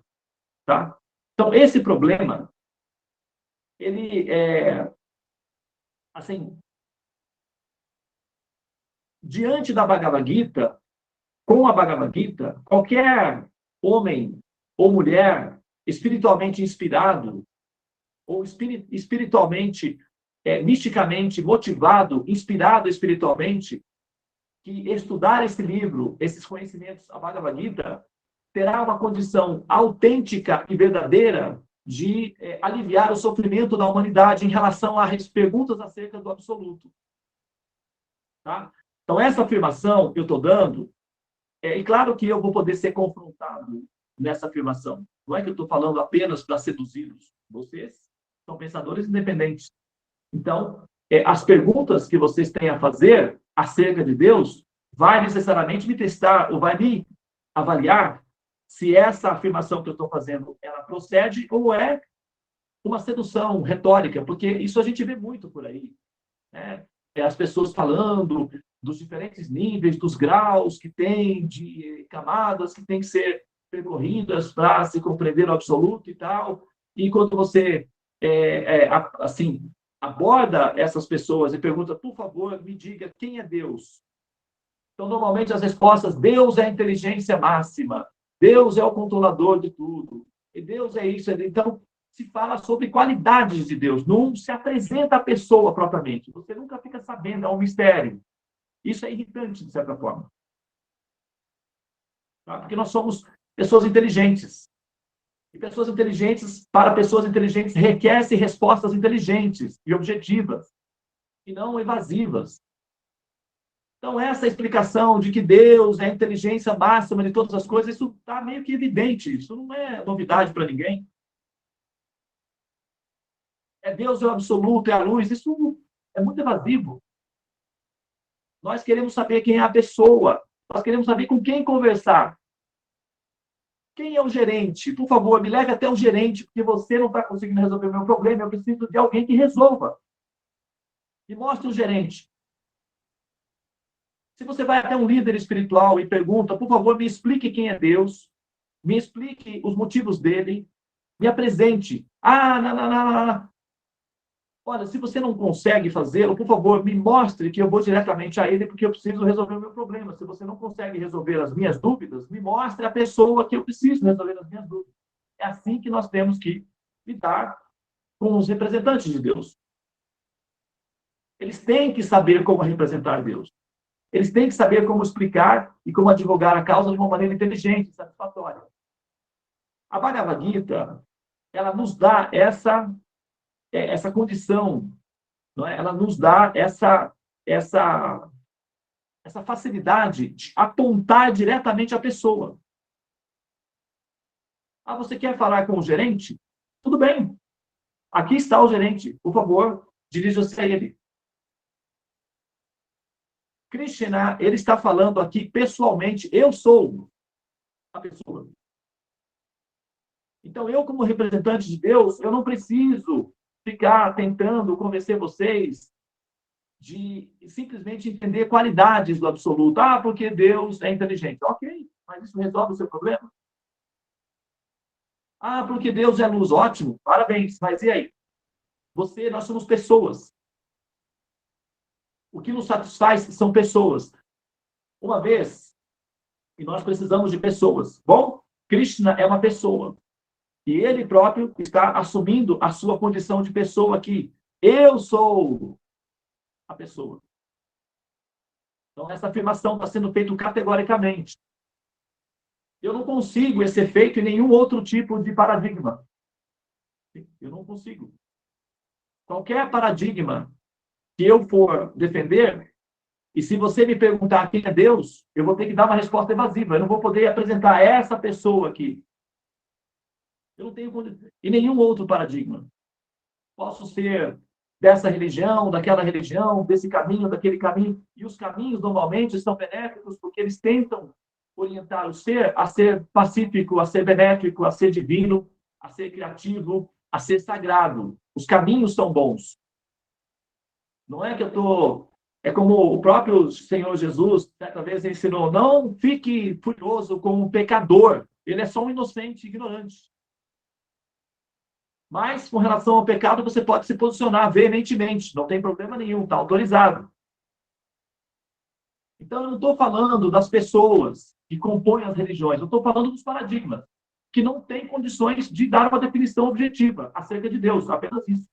Tá? Então, esse problema, ele é, assim, diante da Bhagavad Gita, com a Bhagavad Gita, qualquer homem ou mulher espiritualmente inspirado, ou espiritualmente, misticamente motivado, inspirado espiritualmente, que estudar esse livro, esses conhecimentos, a Bhagavad Gita, terá uma condição autêntica e verdadeira de aliviar o sofrimento da humanidade em relação às perguntas acerca do absoluto. Tá? Então, essa afirmação que eu estou dando, e claro que eu vou poder ser confrontado nessa afirmação. Não é que eu estou falando apenas para seduzi-los. Vocês são pensadores independentes. Então, as perguntas que vocês têm a fazer acerca de Deus vai necessariamente me testar, ou vai me avaliar se essa afirmação que eu estou fazendo, ela procede ou é uma sedução retórica, porque isso a gente vê muito por aí. Né? As pessoas falando dos diferentes níveis, dos graus que tem, de camadas que têm que ser percorridas para se compreender o absoluto e tal. E quando você, assim, aborda essas pessoas e pergunta, por favor, me diga quem é Deus. Então, normalmente, as respostas, Deus é a inteligência máxima, Deus é o controlador de tudo, e Deus é isso. Então, se fala sobre qualidades de Deus, não se apresenta a pessoa propriamente. Você nunca fica sabendo, é um mistério. Isso é irritante, de certa forma. Tá? Porque nós somos pessoas inteligentes. E pessoas inteligentes, para pessoas inteligentes, requer-se respostas inteligentes e objetivas, e não evasivas. Então, essa explicação de que Deus é a inteligência máxima de todas as coisas, isso está meio que evidente. Isso não é novidade para ninguém. Deus é o absoluto, é a luz. Isso é muito evasivo. Nós queremos saber quem é a pessoa. Nós queremos saber com quem conversar. Quem é o gerente? Por favor, me leve até o gerente, porque você não está conseguindo resolver o meu problema. Eu preciso de alguém que resolva. Me mostre o gerente. Se você vai até um líder espiritual e pergunta, por favor, me explique quem é Deus, me explique os motivos dele, me apresente. Não. Olha, se você não consegue fazê-lo, por favor, me mostre que eu vou diretamente a ele porque eu preciso resolver o meu problema. Se você não consegue resolver as minhas dúvidas, me mostre a pessoa que eu preciso resolver as minhas dúvidas. É assim que nós temos que lidar com os representantes de Deus. Eles têm que saber como representar Deus. Eles têm que saber como explicar e como advogar a causa de uma maneira inteligente e satisfatória. A Bhagavad Gita, ela nos dá essa condição, não é? Ela nos dá essa facilidade de apontar diretamente a pessoa. Ah, você quer falar com o gerente? Tudo bem. Aqui está o gerente. Por favor, dirija-se a ele. Krishna, ele está falando aqui pessoalmente, eu sou a pessoa. Então, eu, como representante de Deus, eu não preciso ficar tentando convencer vocês de simplesmente entender qualidades do absoluto. Ah, porque Deus é inteligente. Ok, mas isso resolve o seu problema? Ah, porque Deus é luz. Ótimo, parabéns. Mas e aí? Nós somos pessoas. O que nos satisfaz são pessoas. Uma vez, e nós precisamos de pessoas. Bom, Krishna é uma pessoa. E ele próprio está assumindo a sua condição de pessoa aqui. Eu sou a pessoa. Então, essa afirmação está sendo feita categoricamente. Eu não consigo esse efeito em nenhum outro tipo de paradigma. Eu não consigo. Qualquer paradigma que eu for defender, e se você me perguntar quem é Deus, eu vou ter que dar uma resposta evasiva. Eu não vou poder apresentar essa pessoa aqui. Eu não tenho em nenhum outro paradigma. Posso ser dessa religião, daquela religião, desse caminho, daquele caminho. E os caminhos, normalmente, são benéficos porque eles tentam orientar o ser a ser pacífico, a ser benéfico, a ser divino, a ser criativo, a ser sagrado. Os caminhos são bons. Não é que eu estou... É como o próprio Senhor Jesus, certa vez, ensinou, não fique furioso com um pecador. Ele é só um inocente, ignorante. Mas, com relação ao pecado, você pode se posicionar veementemente. Não tem problema nenhum, está autorizado. Então, eu não estou falando das pessoas que compõem as religiões. Eu estou falando dos paradigmas, que não têm condições de dar uma definição objetiva acerca de Deus. Apenas isso.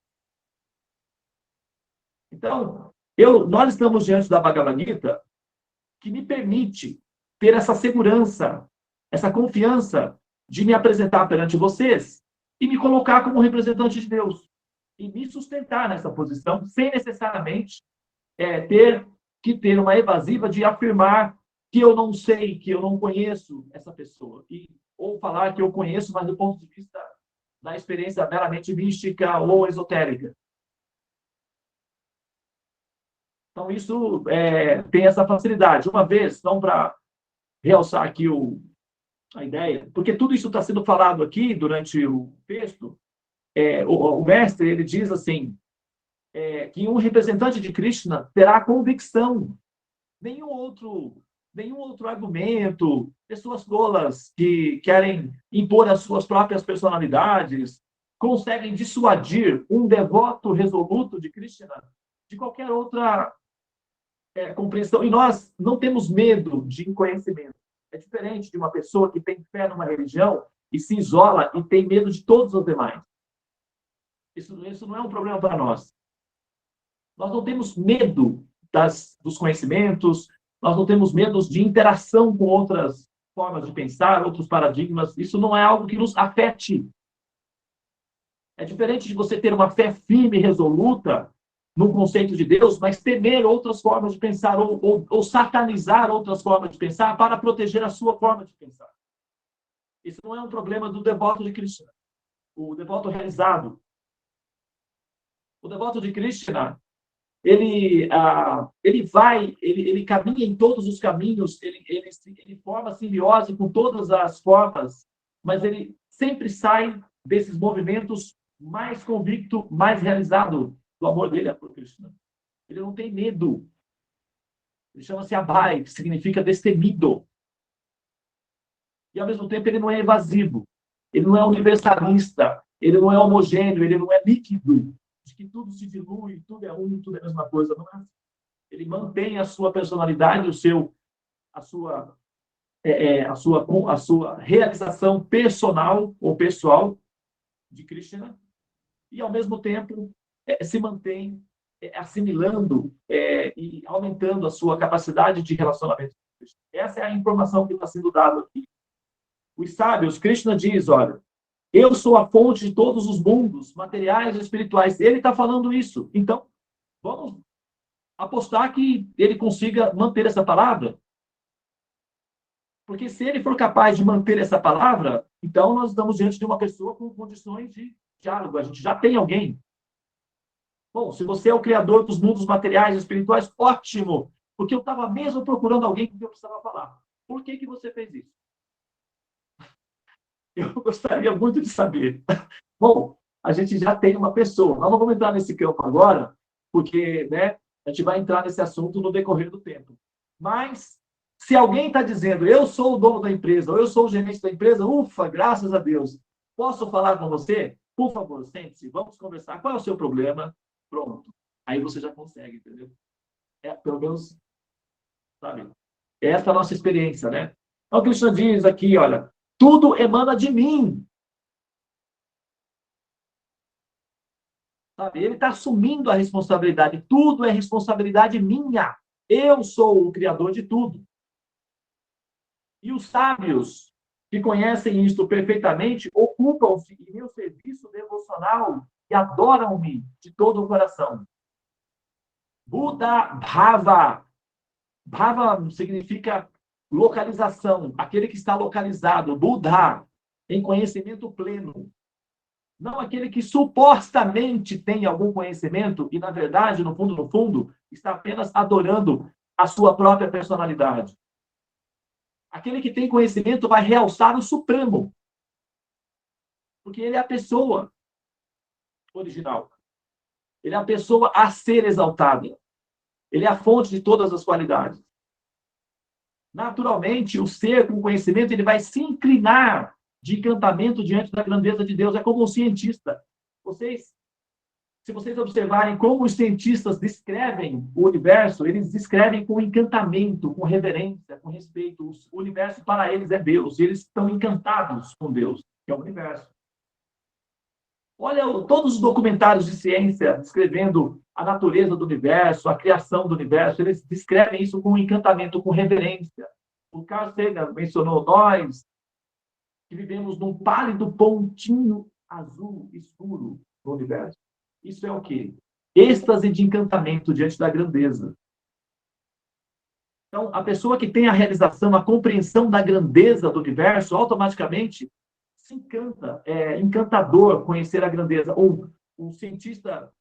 Então, nós estamos diante da Bhagavad Gita, que me permite ter essa segurança, essa confiança de me apresentar perante vocês e me colocar como representante de Deus. E me sustentar nessa posição, sem necessariamente ter uma evasiva de afirmar que eu não sei, que eu não conheço essa pessoa. Ou falar que eu conheço, mas do ponto de vista da experiência meramente mística ou esotérica. Então, isso tem essa facilidade. Uma vez, então, para realçar aqui a ideia, porque tudo isso está sendo falado aqui durante o texto, o mestre ele diz assim, que um representante de Krishna terá convicção. Nenhum outro argumento, pessoas tolas que querem impor as suas próprias personalidades, conseguem dissuadir um devoto resoluto de Krishna de qualquer outra compreensão. E nós não temos medo de inconhecimento. É diferente de uma pessoa que tem fé numa religião e se isola e tem medo de todos os demais. Isso não é um problema para nós. Nós não temos medo dos conhecimentos, nós não temos medo de interação com outras formas de pensar, outros paradigmas. Isso não é algo que nos afete. É diferente de você ter uma fé firme e resoluta no conceito de Deus, mas temer outras formas de pensar ou satanizar outras formas de pensar para proteger a sua forma de pensar. Isso não é um problema do devoto de Krishna, o devoto realizado. O devoto de Krishna, ele caminha em todos os caminhos, ele forma simbiose com todas as formas, mas ele sempre sai desses movimentos mais convicto, mais realizado do amor dele por Krishna. Ele não tem medo. Ele chama-se Abhay, que significa destemido. E, ao mesmo tempo, ele não é evasivo. Ele não é universalista. Ele não é homogêneo. Ele não é líquido. De que tudo se dilui, tudo é um, tudo é a mesma coisa. Não é assim. Ele mantém a sua personalidade, a sua realização personal ou pessoal de Krishna. E, ao mesmo tempo, se mantém assimilando e aumentando a sua capacidade de relacionamento. Essa é a informação que está sendo dada aqui. Os sábios, Krishna diz, olha, eu sou a fonte de todos os mundos, materiais e espirituais. Ele está falando isso. Então, vamos apostar que ele consiga manter essa palavra. Porque se ele for capaz de manter essa palavra, então nós estamos diante de uma pessoa com condições de diálogo. A gente já tem alguém. Bom, se você é o criador dos mundos materiais e espirituais, ótimo! Porque eu estava mesmo procurando alguém com quem eu precisava falar. Por que você fez isso? Eu gostaria muito de saber. Bom, a gente já tem uma pessoa. Nós não vamos entrar nesse campo agora, porque a gente vai entrar nesse assunto no decorrer do tempo. Mas, se alguém está dizendo, eu sou o dono da empresa, ou eu sou o gerente da empresa, ufa, graças a Deus. Posso falar com você? Por favor, sente-se, vamos conversar. Qual é o seu problema? Pronto. Aí você já consegue, entendeu? Pelo menos, sabe? Essa é a nossa experiência, né? Então, o Krishna diz aqui, olha, tudo emana de mim. Sabe? Ele está assumindo a responsabilidade. Tudo é responsabilidade minha. Eu sou o criador de tudo. E os sábios que conhecem isto perfeitamente ocupam-se em meu serviço devocional e adoram-me de todo o coração. Buddha Bhava. Bhava significa localização, aquele que está localizado. Buddha, em conhecimento pleno. Não aquele que supostamente tem algum conhecimento e, na verdade, no fundo, está apenas adorando a sua própria personalidade. Aquele que tem conhecimento vai realçar o Supremo. Porque ele é a pessoa original. Ele é a pessoa a ser exaltada. Ele é a fonte de todas as qualidades. Naturalmente, o ser com conhecimento ele vai se inclinar de encantamento diante da grandeza de Deus. É como um cientista. Se vocês observarem como os cientistas descrevem o universo, eles descrevem com encantamento, com reverência, com respeito. O universo para eles é Deus. E eles estão encantados com Deus, que é o universo. Olha todos os documentários de ciência descrevendo a natureza do universo, a criação do universo, eles descrevem isso com encantamento, com reverência. O Carl Sagan mencionou nós que vivemos num pálido pontinho azul escuro no universo. Isso é o quê? Êxtase de encantamento diante da grandeza. Então, a pessoa que tem a realização, a compreensão da grandeza do universo, automaticamente se encanta. É encantador conhecer a grandeza. Um cientista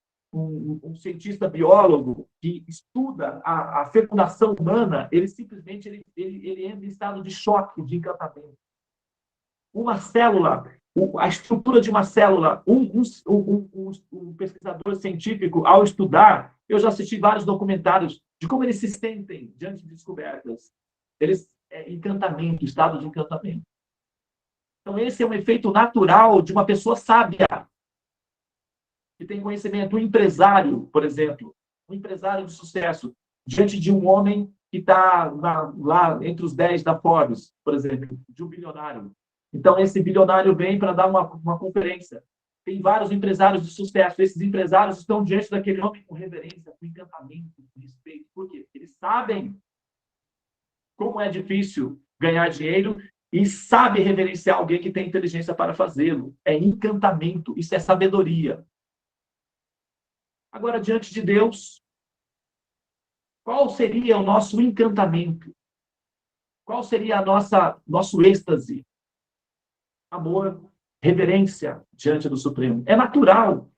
biólogo que estuda a fecundação humana, ele simplesmente ele entra em estado de choque, de encantamento. Uma célula, a estrutura de uma célula, um pesquisador científico, ao estudar, eu já assisti vários documentários de como eles se sentem diante de descobertas. Encantamento, estado de encantamento. Então, esse é um efeito natural de uma pessoa sábia, que tem conhecimento. Um empresário, por exemplo, um empresário de sucesso, diante de um homem que está lá entre os 10 da Forbes, por exemplo, de um bilionário. Então, esse bilionário vem para dar uma conferência. Tem vários empresários de sucesso. Esses empresários estão diante daquele homem com reverência, com encantamento, com respeito. Por quê? Eles sabem como é difícil ganhar dinheiro e sabe reverenciar alguém que tem inteligência para fazê-lo. É encantamento, isso é sabedoria. Agora, diante de Deus, qual seria o nosso encantamento? Qual seria nosso êxtase? Amor, reverência diante do Supremo. É natural.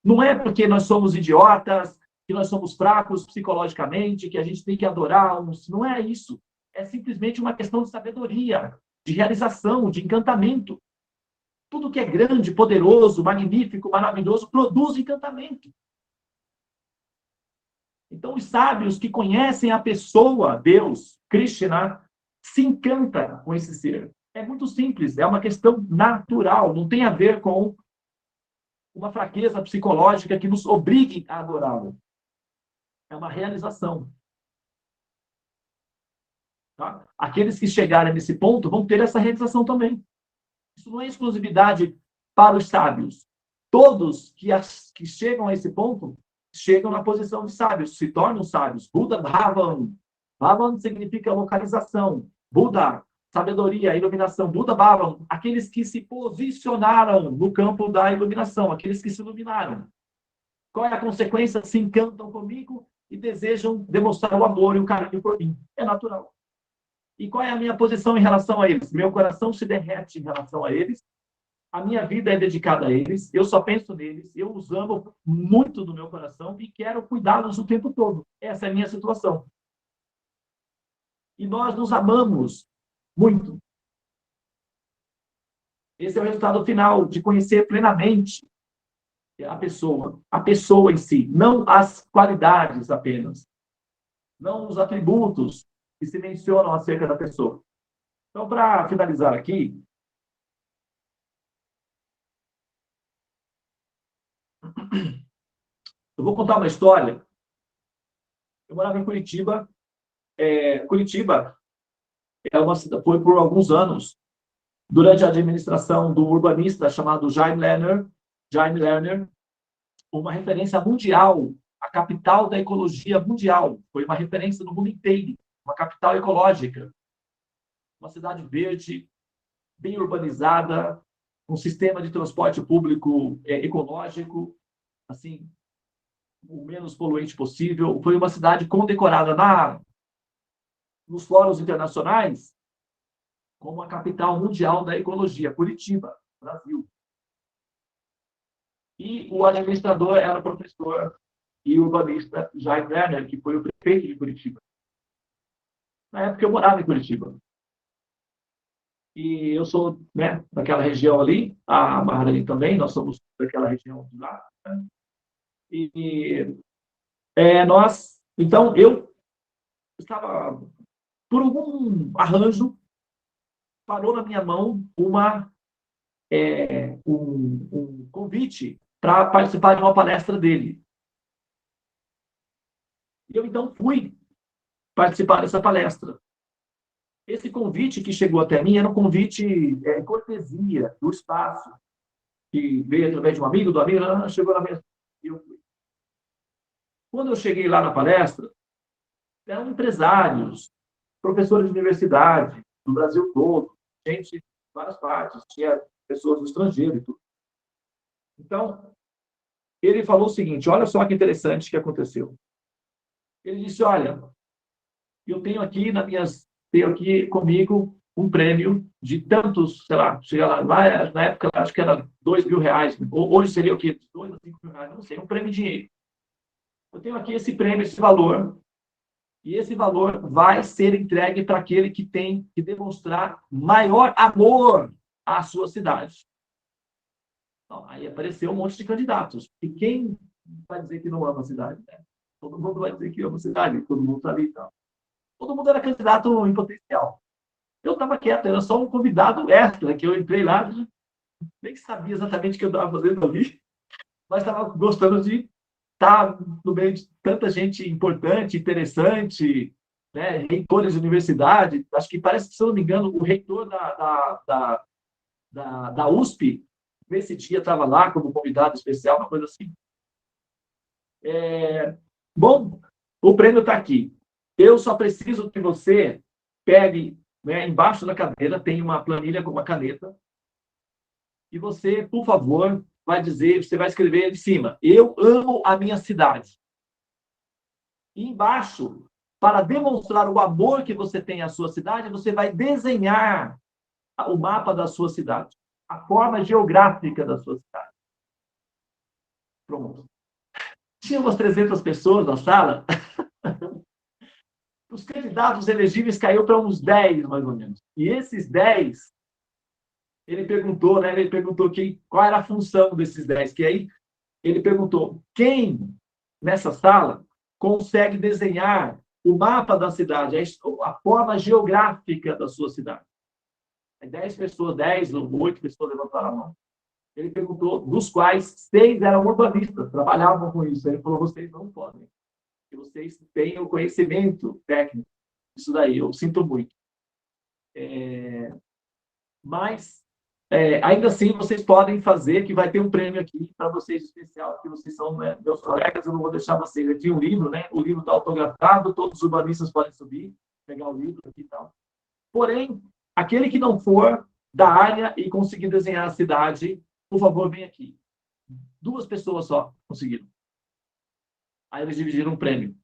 Não é porque nós somos idiotas, que nós somos fracos psicologicamente, que a gente tem que adorar uns. Não é isso. É simplesmente uma questão de sabedoria, de realização, de encantamento. Tudo que é grande, poderoso, magnífico, maravilhoso, produz encantamento. Então, os sábios que conhecem a pessoa, Deus, Krishna, se encanta com esse ser. É muito simples, é uma questão natural, não tem a ver com uma fraqueza psicológica que nos obrigue a adorá-lo. É uma realização. Tá? Aqueles que chegarem nesse ponto vão ter essa realização também. Isso não é exclusividade para os sábios. Todos que chegam a esse ponto chegam na posição de sábios, se tornam sábios. Buda Bhavan. Bhavan significa localização. Buda, sabedoria, iluminação. Buda Bhavan, aqueles que se posicionaram no campo da iluminação, aqueles que se iluminaram. Qual é a consequência? Se encantam comigo e desejam demonstrar o amor e o carinho por mim. É natural. E qual é a minha posição em relação a eles? Meu coração se derrete em relação a eles. A minha vida é dedicada a eles. Eu só penso neles. Eu os amo muito do meu coração e quero cuidá-los o tempo todo. Essa é a minha situação. E nós nos amamos muito. Esse é o resultado final de conhecer plenamente a pessoa em si, não as qualidades apenas, não os atributos que se mencionam acerca da pessoa. Então, para finalizar aqui, eu vou contar uma história. Eu morava em Curitiba. Curitiba foi por alguns anos, durante a administração do urbanista chamado Jaime Lerner, uma referência mundial, a capital da ecologia mundial. Foi uma referência no mundo inteiro, uma capital ecológica. Uma cidade verde, bem urbanizada, um sistema de transporte público ecológico, assim, o menos poluente possível. Foi uma cidade condecorada nos fóruns internacionais como a capital mundial da ecologia, Curitiba, Brasil. E o administrador era o professor e urbanista Jaime Lerner, que foi o prefeito de Curitiba. Na época eu morava em Curitiba. E eu sou, né, daquela região ali, a Marlene também, nós somos daquela região de lá. Né? Então, eu estava, por algum arranjo, parou na minha mão um convite para participar de uma palestra dele. E eu, então, fui participar dessa palestra. Esse convite que chegou até mim era um convite cortesia do espaço, que veio através de um amigo, chegou na minha... Quando eu cheguei lá na palestra, eram empresários, professores de universidade, do Brasil todo, gente de várias partes, tinha pessoas do estrangeiro e tudo. Então, ele falou o seguinte, olha só que interessante que aconteceu. Ele disse, olha, eu tenho aqui comigo um prêmio de tantos, sei lá, chega lá na época, acho que era R$2.000, hoje seria o quê? 2 a 5 mil reais, não sei, um prêmio de dinheiro. Eu tenho aqui esse prêmio, esse valor, e esse valor vai ser entregue para aquele que tem que demonstrar maior amor à sua cidade. Então, aí apareceu um monte de candidatos. E quem vai dizer que não ama a cidade? Né? Todo mundo vai dizer que ama a cidade, todo mundo está ali e tal. Todo mundo era candidato em potencial. Eu estava quieto, era só um convidado extra, que eu entrei lá, nem sabia exatamente o que eu estava fazendo ali, mas estava gostando de estar no meio de tanta gente importante, interessante, né? Reitores de universidade. Acho que parece, se eu não me engano, o reitor da USP, nesse dia, estava lá como convidado especial, uma coisa assim. Bom, o prêmio está aqui. Eu só preciso que você pegue, né, embaixo da cadeira, tem uma planilha com uma caneta, e você, por favor, você vai escrever em cima, eu amo a minha cidade. E embaixo, para demonstrar o amor que você tem à sua cidade, você vai desenhar o mapa da sua cidade, a forma geográfica da sua cidade. Pronto. Tinha umas 300 pessoas na sala. Os candidatos elegíveis caiu para uns 10, mais ou menos. E esses 10, ele perguntou, né? Ele perguntou qual era a função desses 10. Que aí ele perguntou quem nessa sala consegue desenhar o mapa da cidade, a forma geográfica da sua cidade. 10 pessoas, 10 ou 8 pessoas levantaram a mão. Ele perguntou, dos quais 6 eram urbanistas, trabalhavam com isso. Ele falou, vocês não podem. Que vocês tenham conhecimento técnico. Isso daí, eu sinto muito. Mas ainda assim, vocês podem fazer, que vai ter um prêmio aqui para vocês especial, porque vocês são, né, meus colegas, eu não vou deixar vocês aqui um livro, né? O livro está autografado, todos os urbanistas podem subir, pegar o livro aqui e tal. Porém, aquele que não for da área e conseguir desenhar a cidade, por favor, vem aqui. 2 pessoas só conseguiram. Aí eles dividiram o prêmio.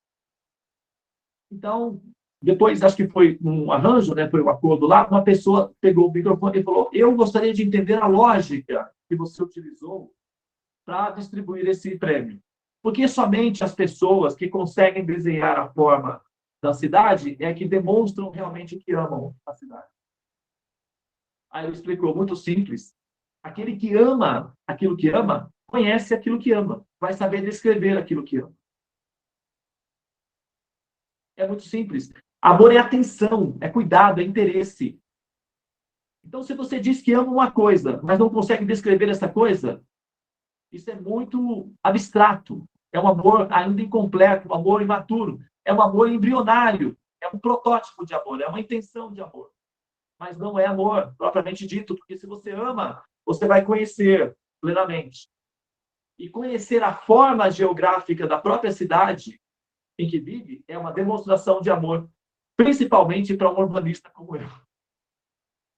Então, depois, acho que foi um arranjo, né, foi um acordo lá, uma pessoa pegou o microfone e falou: eu gostaria de entender a lógica que você utilizou para distribuir esse prêmio. Porque somente as pessoas que conseguem desenhar a forma da cidade é que demonstram realmente que amam a cidade. Aí ele explicou, muito simples. Aquele que ama aquilo que ama, conhece aquilo que ama, vai saber descrever aquilo que ama. É muito simples. Amor é atenção, é cuidado, é interesse. Então, se você diz que ama uma coisa, mas não consegue descrever essa coisa, isso é muito abstrato. É um amor ainda incompleto, um amor imaturo. É um amor embrionário. É um protótipo de amor, é uma intenção de amor. Mas não é amor, propriamente dito, porque se você ama, você vai conhecer plenamente. E conhecer a forma geográfica da própria cidade em que vive é uma demonstração de amor, principalmente para um urbanista como eu.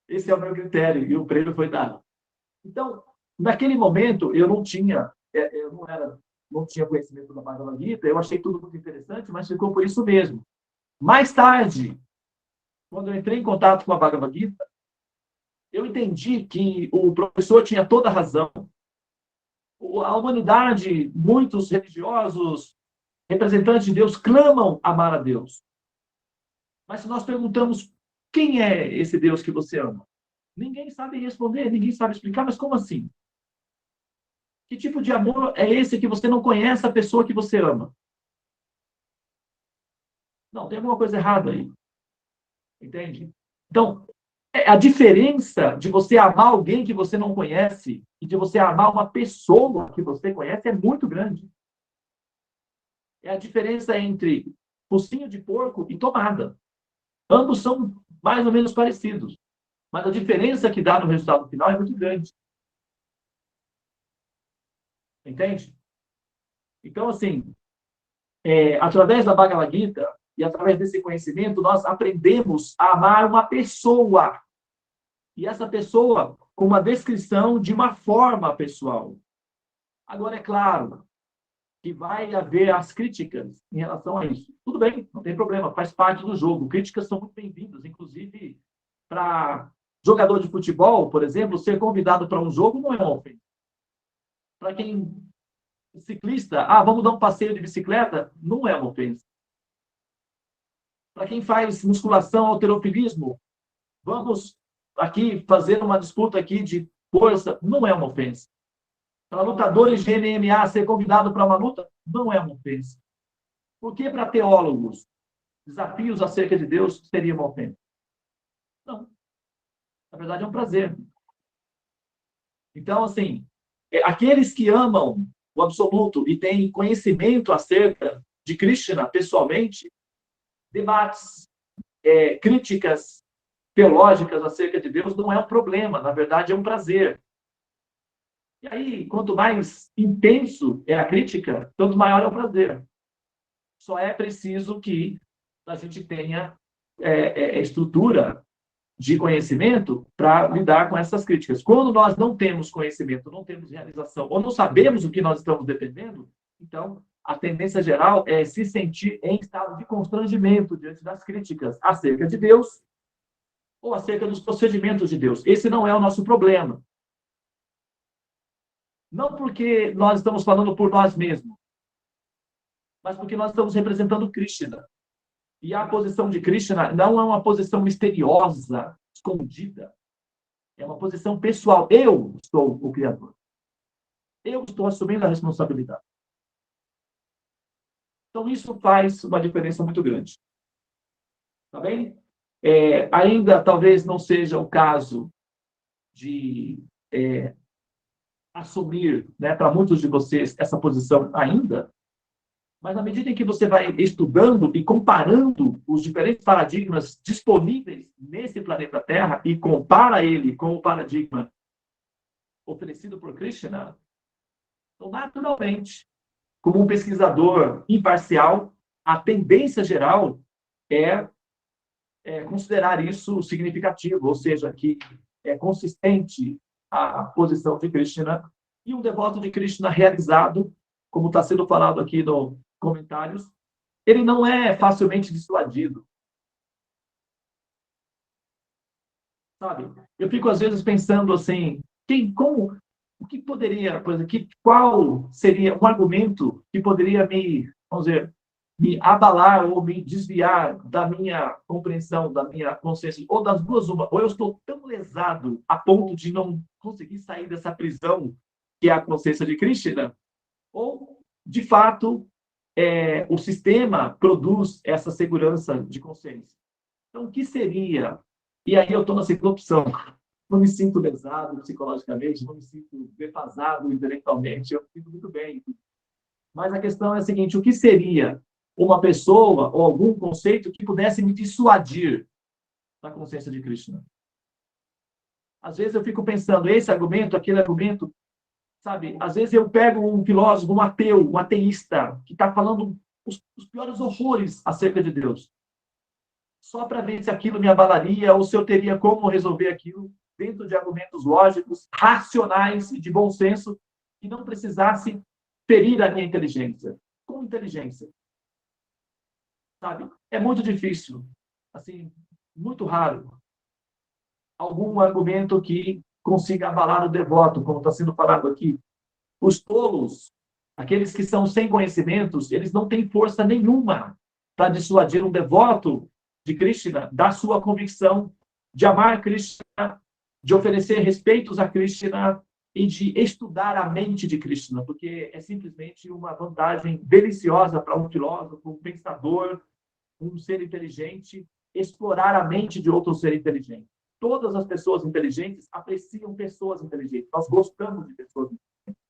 Esse é o meu critério, e o prêmio foi dado. Então, naquele momento, eu não tinha conhecimento da Bhagavad Gita, eu achei tudo muito interessante, mas ficou por isso mesmo. Mais tarde, quando eu entrei em contato com a Bhagavad Gita, eu entendi que o professor tinha toda a razão. A humanidade, muitos religiosos, representantes de Deus, clamam amar a Deus. Mas se nós perguntamos quem é esse Deus que você ama, ninguém sabe responder, ninguém sabe explicar, mas como assim? Que tipo de amor é esse que você não conhece a pessoa que você ama? Não, tem alguma coisa errada aí. Entende? Então, a diferença de você amar alguém que você não conhece e de você amar uma pessoa que você conhece é muito grande. É a diferença entre focinho de porco e tomada. Ambos são mais ou menos parecidos, mas a diferença que dá no resultado final é muito grande. Entende? Então, assim, através da Bhagavad Gita e através desse conhecimento, nós aprendemos a amar uma pessoa. E essa pessoa com uma descrição de uma forma pessoal. Agora, é claro que vai haver as críticas em relação a isso. Tudo bem, não tem problema, faz parte do jogo. Críticas são muito bem-vindas, inclusive para jogador de futebol, por exemplo, ser convidado para um jogo não é uma ofensa. Para quem ciclista, vamos dar um passeio de bicicleta, não é uma ofensa. Para quem faz musculação, halterofilismo, vamos aqui fazer uma disputa aqui de força, não é uma ofensa. Para lutadores de MMA ser convidado para uma luta, não é uma ofensa. Por que para teólogos, desafios acerca de Deus seria uma ofensa? Não. Na verdade, é um prazer. Então, assim, aqueles que amam o absoluto e têm conhecimento acerca de Krishna pessoalmente, debates, críticas teológicas acerca de Deus não é um problema, na verdade é um prazer. E aí, quanto mais intenso é a crítica, tanto maior é o prazer. Só é preciso que a gente tenha estrutura de conhecimento para lidar com essas críticas. Quando nós não temos conhecimento, não temos realização, ou não sabemos o que nós estamos defendendo, então a tendência geral é se sentir em estado de constrangimento diante das críticas acerca de Deus ou acerca dos procedimentos de Deus. Esse não é o nosso problema. Não porque nós estamos falando por nós mesmos, mas porque nós estamos representando Krishna. E a posição de Krishna não é uma posição misteriosa, escondida. É uma posição pessoal. Eu sou o Criador. Eu estou assumindo a responsabilidade. Então, isso faz uma diferença muito grande. Tá bem? Ainda talvez não seja o caso de assumir, né, para muitos de vocês essa posição ainda, mas na medida em que você vai estudando e comparando os diferentes paradigmas disponíveis nesse planeta Terra e compara ele com o paradigma oferecido por Krishna, então, naturalmente, como um pesquisador imparcial, a tendência geral é considerar isso significativo, ou seja, que é consistente a posição de Krishna, e um devoto de Krishna realizado, como está sendo falado aqui nos comentários, ele não é facilmente dissuadido. Sabe? Eu fico, às vezes, pensando assim, o que poderia, por exemplo, qual seria um argumento que poderia vamos dizer, me abalar ou me desviar da minha compreensão, da minha consciência, ou das duas, ou eu estou tão lesado a ponto de não conseguir sair dessa prisão que é a consciência de Krishna, ou, de fato, o sistema produz essa segurança de consciência. Então, o que seria? E aí eu estou na segunda opção. Não me sinto lesado psicologicamente, não me sinto defasado intelectualmente, eu me sinto muito bem. Mas a questão é a seguinte, o que seria uma pessoa ou algum conceito que pudesse me dissuadir da consciência de Krishna? Às vezes eu fico pensando, esse argumento, aquele argumento, sabe? Às vezes eu pego um filósofo, um ateu, um ateísta, que está falando os piores horrores acerca de Deus, só para ver se aquilo me abalaria ou se eu teria como resolver aquilo dentro de argumentos lógicos, racionais e de bom senso, que não precisasse ferir a minha inteligência. Com inteligência. Sabe? É muito difícil, assim, muito raro, algum argumento que consiga abalar o devoto, como está sendo falado aqui. Os tolos, aqueles que são sem conhecimentos, eles não têm força nenhuma para dissuadir um devoto de Krishna da sua convicção de amar Krishna, de oferecer respeitos a Krishna e de estudar a mente de Krishna, porque é simplesmente uma vantagem deliciosa para um filósofo, um pensador, um ser inteligente, explorar a mente de outro ser inteligente. Todas as pessoas inteligentes apreciam pessoas inteligentes. Nós gostamos de pessoas inteligentes.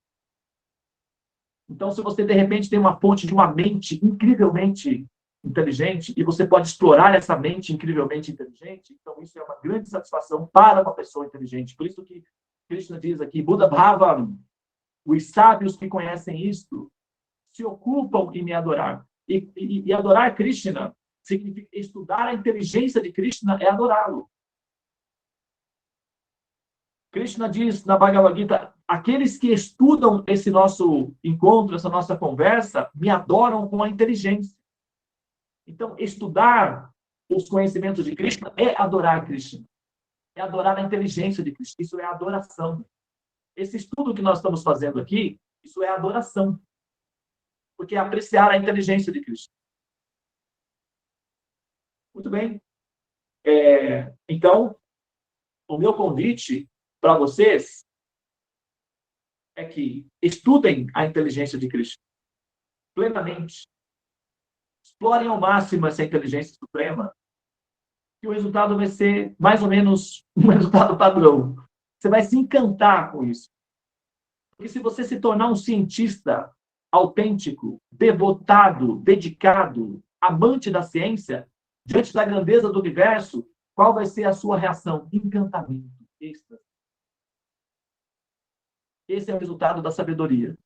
Então, se você, de repente, tem uma fonte de uma mente incrivelmente inteligente e você pode explorar essa mente incrivelmente inteligente, então isso é uma grande satisfação para uma pessoa inteligente. Por isso que Krishna diz aqui, Buddha Bhava, os sábios que conhecem isto se ocupam em me adorar. E adorar Krishna significa estudar a inteligência de Krishna é adorá-lo. Krishna diz na Bhagavad Gita, aqueles que estudam esse nosso encontro, essa nossa conversa, me adoram com a inteligência. Então, estudar os conhecimentos de Krishna é adorar Krishna. É adorar a inteligência de Krishna. Isso é adoração. Esse estudo que nós estamos fazendo aqui, isso é adoração. Porque é apreciar a inteligência de Krishna. Muito bem. Então, o meu convite para vocês é que estudem a inteligência de Krishna plenamente. Explorem ao máximo essa inteligência suprema, que o resultado vai ser mais ou menos um resultado padrão. Você vai se encantar com isso. Porque se você se tornar um cientista autêntico, devotado, dedicado, amante da ciência, diante da grandeza do universo, qual vai ser a sua reação? Encantamento, êxtase. Esse é o resultado da sabedoria.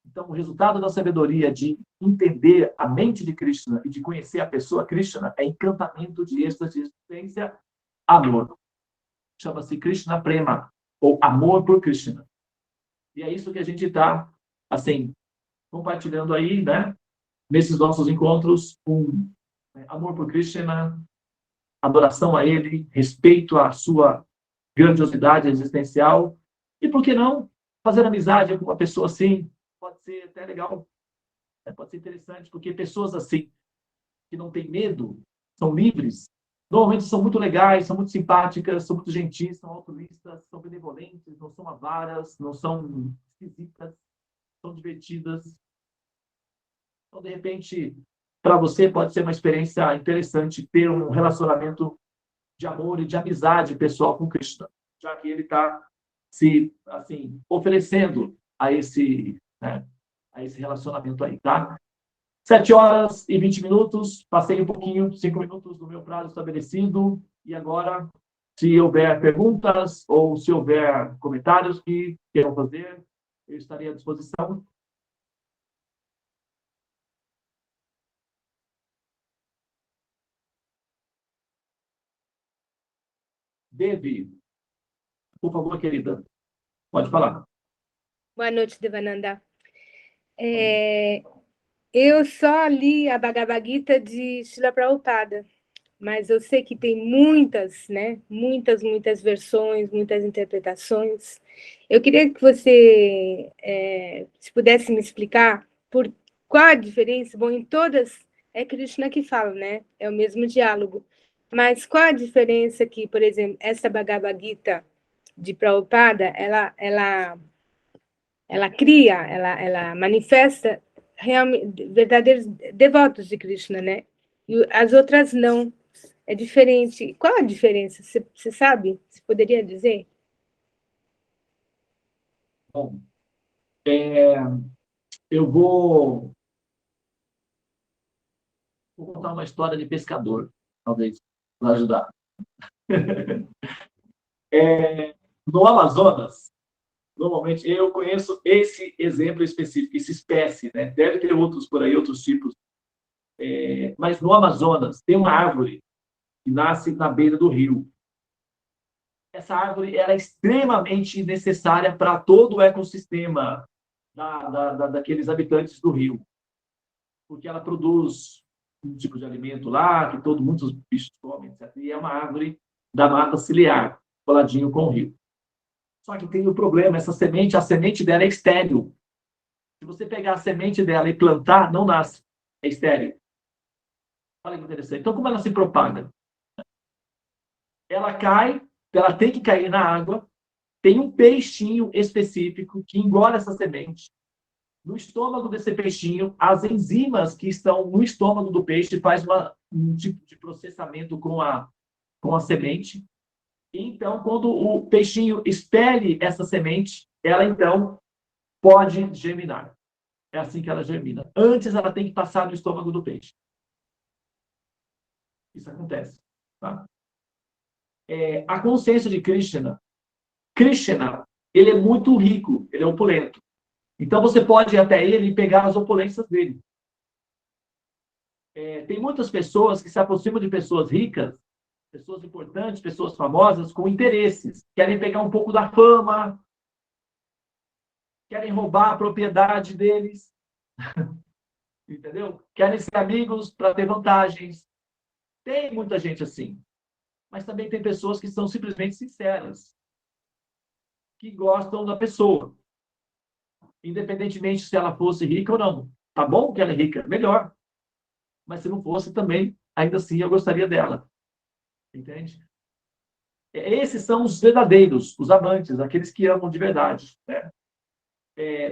Então, o resultado da sabedoria de entender a mente de Krishna e de conhecer a pessoa Krishna é encantamento de êxtase, de existência, amor. Chama-se Krishna Prema, ou amor por Krishna. E é isso que a gente está, assim, compartilhando aí, né? Nesses nossos encontros, amor por Krishna, adoração a Ele, respeito à sua grandiosidade existencial. E por que não fazer amizade com uma pessoa assim? Pode ser até legal, pode ser interessante, porque pessoas assim, que não têm medo, são livres, normalmente são muito legais, são muito simpáticas, são muito gentis, são altruístas, são benevolentes, não são avaras, não são esquisitas, são divertidas. Então, de repente, para você pode ser uma experiência interessante ter um relacionamento de amor e de amizade pessoal com Krishna, já que ele está se, assim, oferecendo a esse relacionamento aí, tá? 7h20, passei um pouquinho, 5 minutos do meu prazo estabelecido, e agora Se houver perguntas ou se houver comentários que queiram fazer, eu estarei à disposição. Devi, por favor, querida, pode falar. Boa noite, Devananda. Eu só li a Bhagavad Gita de Srila Prabhupada, mas eu sei que tem muitas, né? Muitas versões, muitas interpretações. Eu queria que você, se pudesse me explicar qual a diferença. Bom, em todas é Krishna que fala, né? É o mesmo diálogo. Mas qual a diferença que, por exemplo, essa Bhagavad Gita de Prabhupada, ela cria, ela manifesta realmente verdadeiros devotos de Krishna, né? E as outras não. É diferente. Qual a diferença? Você sabe? Você poderia dizer? Bom, eu vou contar uma história de pescador, talvez, para ajudar. No Amazonas, normalmente, eu conheço esse exemplo específico, essa espécie, né? Deve ter outros por aí, outros tipos. Mas no Amazonas, tem uma árvore que nasce na beira do rio. Essa árvore era extremamente necessária para todo o ecossistema daqueles habitantes do rio, porque ela produz um tipo de alimento lá, que muitos bichos comem, etc. E é uma árvore da mata ciliar, coladinho com o rio. Só que tem um problema, a semente dela é estéril. Se você pegar a semente dela e plantar, não nasce, é estéril. Olha que interessante. Então, como ela se propaga? Ela tem que cair na água, tem um peixinho específico que engole essa semente. No estômago desse peixinho, as enzimas que estão no estômago do peixe faz um tipo de processamento com a semente. Então, quando o peixinho expele essa semente, ela, então, pode germinar. É assim que ela germina. Antes, ela tem que passar no estômago do peixe. Isso acontece. Tá? A consciência de Krishna, ele é muito rico, ele é opulento. Então, você pode ir até ele e pegar as opulências dele. Tem muitas pessoas que se aproximam de pessoas ricas, pessoas importantes, pessoas famosas, com interesses. Querem pegar um pouco da fama, querem roubar a propriedade deles, entendeu? Querem ser amigos para ter vantagens. Tem muita gente assim. Mas também tem pessoas que são simplesmente sinceras, que gostam da pessoa, independentemente se ela fosse rica ou não. Tá bom que ela é rica, melhor. Mas se não fosse também, ainda assim eu gostaria dela. Entende? Esses são os verdadeiros, os amantes, aqueles que amam de verdade. Né?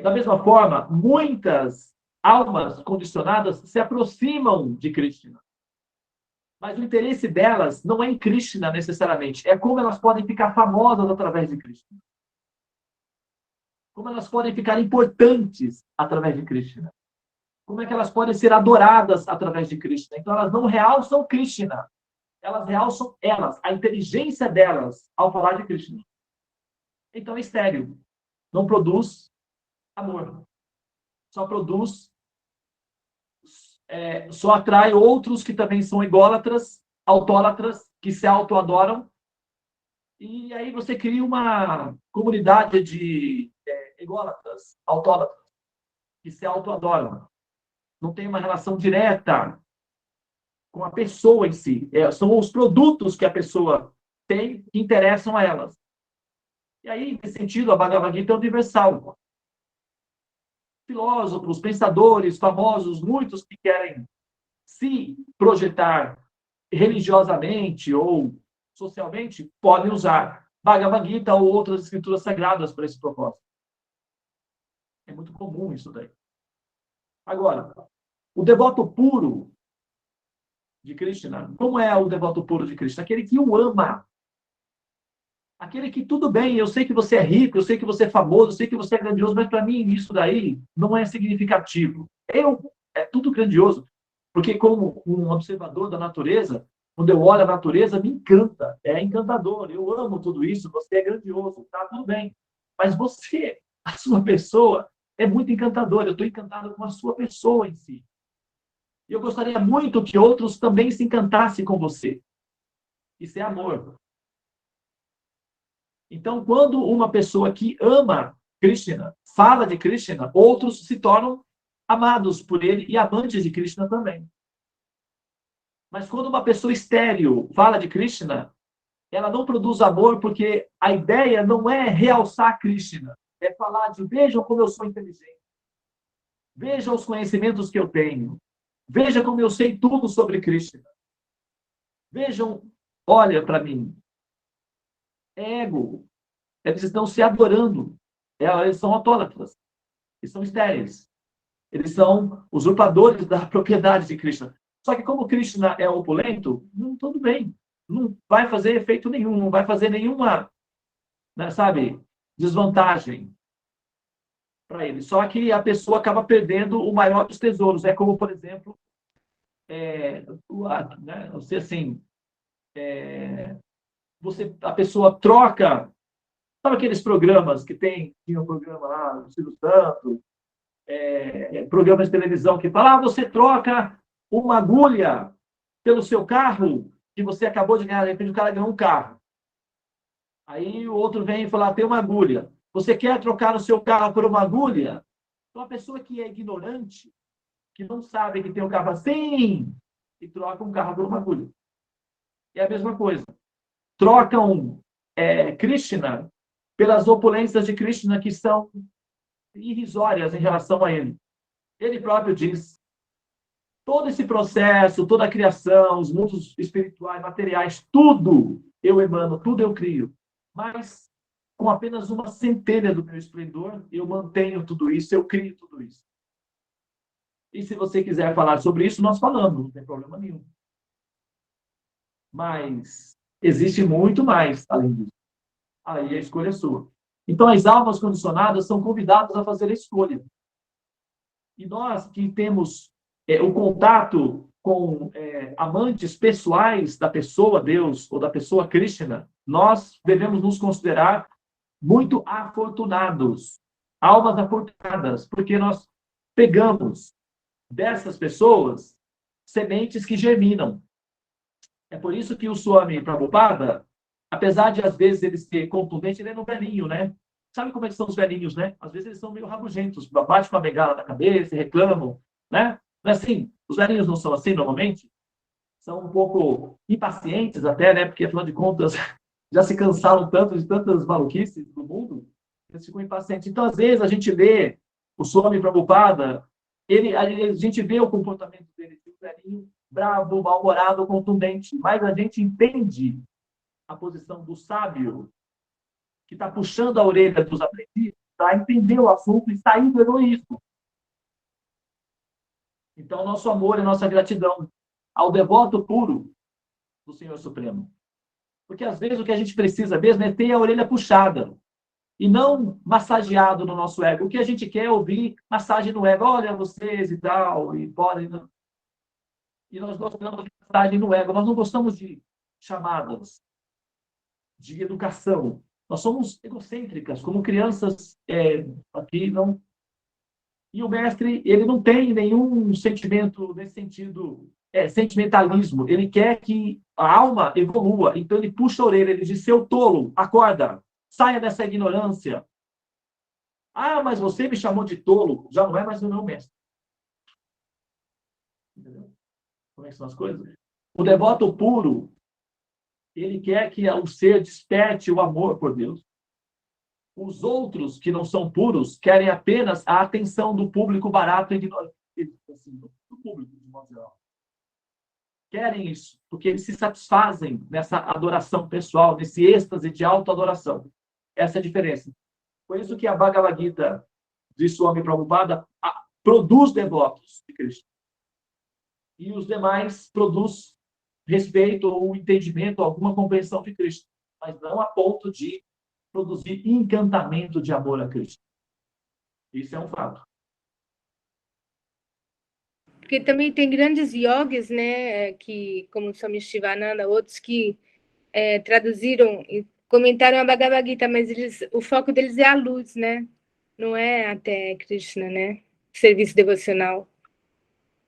Da mesma forma, muitas almas condicionadas se aproximam de Krishna. Mas o interesse delas não é em Krishna necessariamente, é como elas podem ficar famosas através de Krishna. Como elas podem ficar importantes através de Krishna. Como é que elas podem ser adoradas através de Krishna. Então, elas não realçam Krishna. Elas realçam a inteligência delas ao falar de Krishna. Então, é estéril. Não produz amor. Só produz, só atrai outros que também são ególatras, autólatras, que se autoadoram. E aí você cria uma comunidade de ególatras, autólatras, que se autoadoram. Não tem uma relação direta com a pessoa em si. São os produtos que a pessoa tem que interessam a elas. E aí, nesse sentido, a Bhagavad Gita é universal. Filósofos, pensadores, famosos, muitos que querem se projetar religiosamente ou socialmente, podem usar Bhagavad Gita ou outras escrituras sagradas para esse propósito. É muito comum isso daí. Agora, o devoto puro de Krishna, como é o devoto puro de Krishna? Aquele que o ama. Aquele que, tudo bem, eu sei que você é rico, eu sei que você é famoso, eu sei que você é grandioso, mas para mim isso daí não é significativo. É tudo grandioso. Porque como um observador da natureza, Quando eu olho a natureza, me encanta. É encantador. Eu amo tudo isso. Você é grandioso. Tá tudo bem. Mas você, a sua pessoa, é muito encantadora. Eu estou encantado com a sua pessoa em si. E eu gostaria muito que outros também se encantassem com você. Isso é amor. Então, quando uma pessoa que ama Krishna fala de Krishna, outros se tornam amados por ele e amantes de Krishna também. Mas quando uma pessoa estéril fala de Krishna, ela não produz amor porque a ideia não é realçar Krishna, é falar de vejam como eu sou inteligente, vejam os conhecimentos que eu tenho, veja como eu sei tudo sobre Krishna. Vejam, olha para mim, é ego. Eles estão se adorando. Eles são autólatras. Eles são estéreis. Eles são usurpadores da propriedade de Krishna. Só que como Krishna é opulento, tudo bem. Não vai fazer efeito nenhum, não vai fazer nenhuma, né, sabe, desvantagem para ele. Só que a pessoa acaba perdendo o maior dos tesouros. É como, por exemplo, né, você assim, a pessoa troca. Sabe aqueles programas que tinha um programa lá do Silvio Santos, programas de televisão que fala, você troca uma agulha pelo seu carro que você acabou de ganhar, de repente o cara ganhou um carro. Aí o outro vem e fala, tem uma agulha. Você quer trocar o seu carro por uma agulha? Então a pessoa que é ignorante, que não sabe que tem um carro assim, e troca um carro por uma agulha. É a mesma coisa. Trocam Krishna pelas opulências de Krishna que são irrisórias em relação a ele. Ele próprio diz, todo esse processo, toda a criação, os mundos espirituais, materiais, tudo eu emano, tudo eu crio. Mas com apenas uma centelha do meu esplendor, eu mantenho tudo isso, eu crio tudo isso. E se você quiser falar sobre isso, nós falamos, não tem problema nenhum. Mas existe muito mais além disso. Aí a escolha é sua. Então, as almas condicionadas são convidadas a fazer a escolha. E nós que temos o contato com amantes pessoais da pessoa Deus ou da pessoa Krishna, nós devemos nos considerar muito afortunados, almas afortunadas, porque nós pegamos dessas pessoas sementes que germinam. É por isso que o Swami Prabhupada, apesar de às vezes ele ser contundente, ele é um velhinho, né? Sabe como é que são os velhinhos, né? Às vezes eles são meio rabugentos, bate com a bengala na cabeça, reclamam, né? Não é assim? Os velhinhos não são assim normalmente? São um pouco impacientes até, né? Porque, afinal de contas, já se cansaram tanto de tantas maluquices do mundo, eles ficam impacientes. Então, às vezes, a gente lê o Swami Prabhupada, a gente vê o comportamento dele, um velhinho bravo, mal-humorado, contundente, mas a gente entende a posição do sábio que está puxando a orelha dos aprendizes para entender o assunto e sair do egoísmo. Então, nosso amor e nossa gratidão ao devoto puro do Senhor Supremo. Porque, às vezes, o que a gente precisa mesmo é ter a orelha puxada e não massageado no nosso ego. O que a gente quer é ouvir massagem no ego. Olha, vocês e tal, e podem... E nós gostamos de massagem no ego. Nós não gostamos de chamadas de educação. Nós somos egocêntricas, como crianças aqui não. E o mestre, ele não tem nenhum sentimento nesse sentido, sentimentalismo. Ele quer que a alma evolua. Então ele puxa a orelha, ele diz: seu tolo, acorda, saia dessa ignorância. Ah, mas você me chamou de tolo, já não é mais o meu mestre. Entendeu? Como é que são as coisas? O devoto puro, ele quer que o ser desperte o amor por Deus. Os outros, que não são puros, querem apenas a atenção do público barato e ignorante. Assim, do público, de modo geral. Querem isso, porque eles se satisfazem nessa adoração pessoal, nesse êxtase de autoadoração. Essa é a diferença. Por isso que a Bhagavad Gita de Swami Prabhupada produz devotos de Krishna. E os demais produz respeito ou entendimento, alguma compreensão de Krishna, mas não a ponto de produzir encantamento de amor a Cristo. Isso é um fato. Porque também tem grandes yogis, né, que, como Swami Shivananda, outros que traduziram e comentaram a Bhagavad Gita, mas o foco deles é a luz, né? Não é até Krishna, né? Serviço devocional.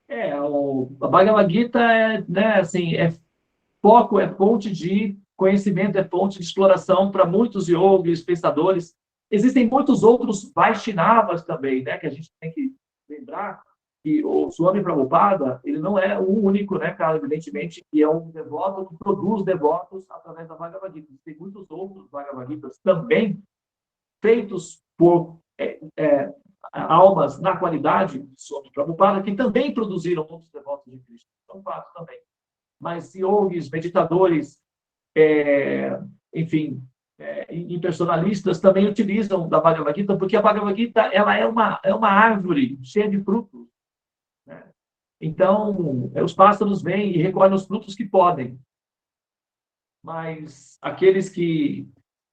A Bhagavad Gita né, assim, foco, é fonte de conhecimento, é fonte de exploração para muitos yogis, pensadores. Existem muitos outros Vaishnavas também, né, que a gente tem que lembrar que o Swami Prabhupada, ele não é o único, né, cara, evidentemente, que é um devoto que produz devotos através da Bhagavad Gita. Tem muitos outros Bhagavad Gitas também feitos por almas na qualidade do Swami Prabhupada, que também produziram outros devotos de Cristo. É um fato também. Mas yogis, meditadores, enfim, impersonalistas também utilizam da Bhagavad Gita, porque a Bhagavad Gita ela é uma árvore cheia de frutos. Né? Então, os pássaros vêm e recolhem os frutos que podem. Mas aqueles que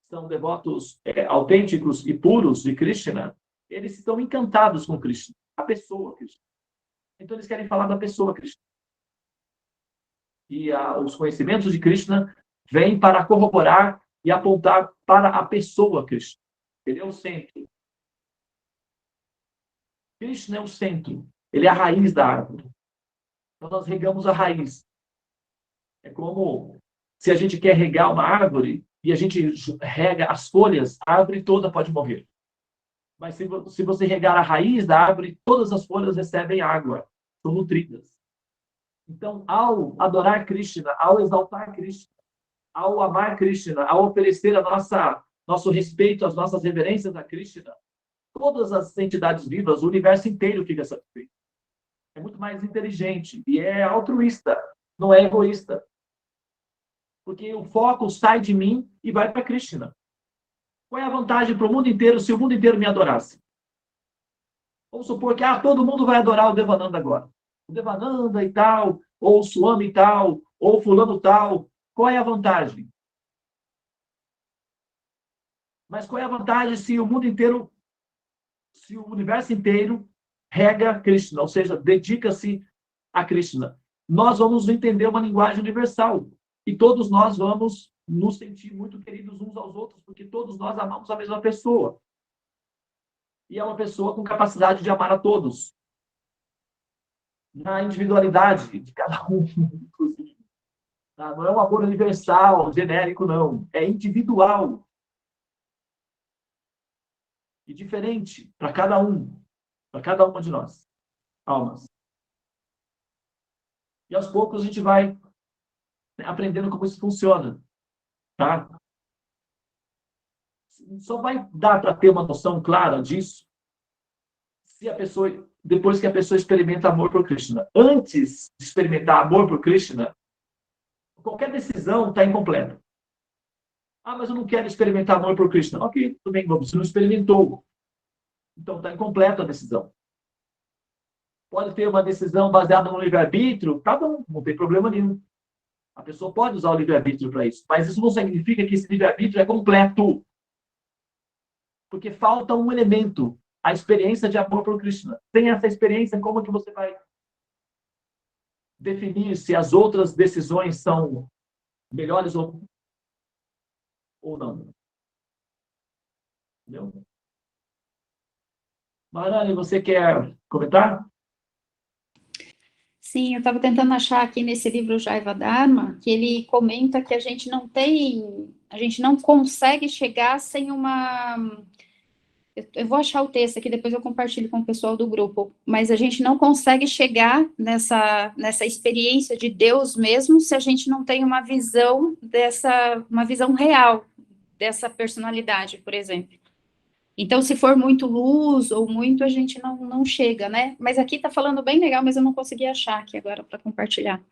são devotos autênticos e puros de Krishna, eles estão encantados com Krishna, a pessoa Krishna. Então, eles querem falar da pessoa Krishna. E os conhecimentos de Krishna vêm para corroborar e apontar para a pessoa Krishna. Ele é o centro. Krishna é o centro. Ele é a raiz da árvore. Então, nós regamos a raiz. É como se a gente quer regar uma árvore e a gente rega as folhas, a árvore toda pode morrer. Mas se você regar a raiz da árvore, todas as folhas recebem água, são nutridas. Então, ao adorar Krishna, ao exaltar Krishna, ao amar Krishna, ao oferecer nosso respeito, as nossas reverências a Krishna, todas as entidades vivas, o universo inteiro fica satisfeito. É muito mais inteligente e é altruísta, não é egoísta. Porque o foco sai de mim e vai para Krishna. Qual é a vantagem para o mundo inteiro se o mundo inteiro me adorasse? Vamos supor que todo mundo vai adorar o Devananda agora. O Devananda e tal, ou o Swami e tal, ou fulano tal. Qual é a vantagem? Mas qual é a vantagem se o mundo inteiro, se o universo inteiro rega Krishna, ou seja, dedica-se a Krishna? Nós vamos entender uma linguagem universal. E todos nós vamos nos sentir muito queridos uns aos outros, porque todos nós amamos a mesma pessoa. E é uma pessoa com capacidade de amar a todos. Na individualidade de cada um, inclusive. Não é um amor universal, genérico, não. É individual. E diferente para cada uma de nós. Almas. E aos poucos a gente vai aprendendo como isso funciona. Tá? Só vai dar para ter uma noção clara disso depois que a pessoa experimenta amor por Krishna. Antes de experimentar amor por Krishna, qualquer decisão está incompleta. Mas eu não quero experimentar amor por Krishna. Ok, tudo bem, você não experimentou. Então está incompleta a decisão. Pode ter uma decisão baseada no livre-arbítrio? Tá bom, não tem problema nenhum. A pessoa pode usar o livre-arbítrio para isso. Mas isso não significa que esse livre-arbítrio é completo. Porque falta um elemento, a experiência de amor por Krishna. Sem essa experiência, como que você vai definir se as outras decisões são melhores ou não? Entendeu? Maharani, você quer comentar? Sim, eu estava tentando achar aqui nesse livro Jaiva Dharma, que ele comenta que a gente não consegue chegar sem uma... Eu vou achar o texto aqui, depois eu compartilho com o pessoal do grupo, mas a gente não consegue chegar nessa experiência de Deus mesmo se a gente não tem uma visão real dessa personalidade, por exemplo. Então, se for muito luz ou muito, a gente não chega, né? Mas aqui está falando bem legal, mas eu não consegui achar aqui agora para compartilhar.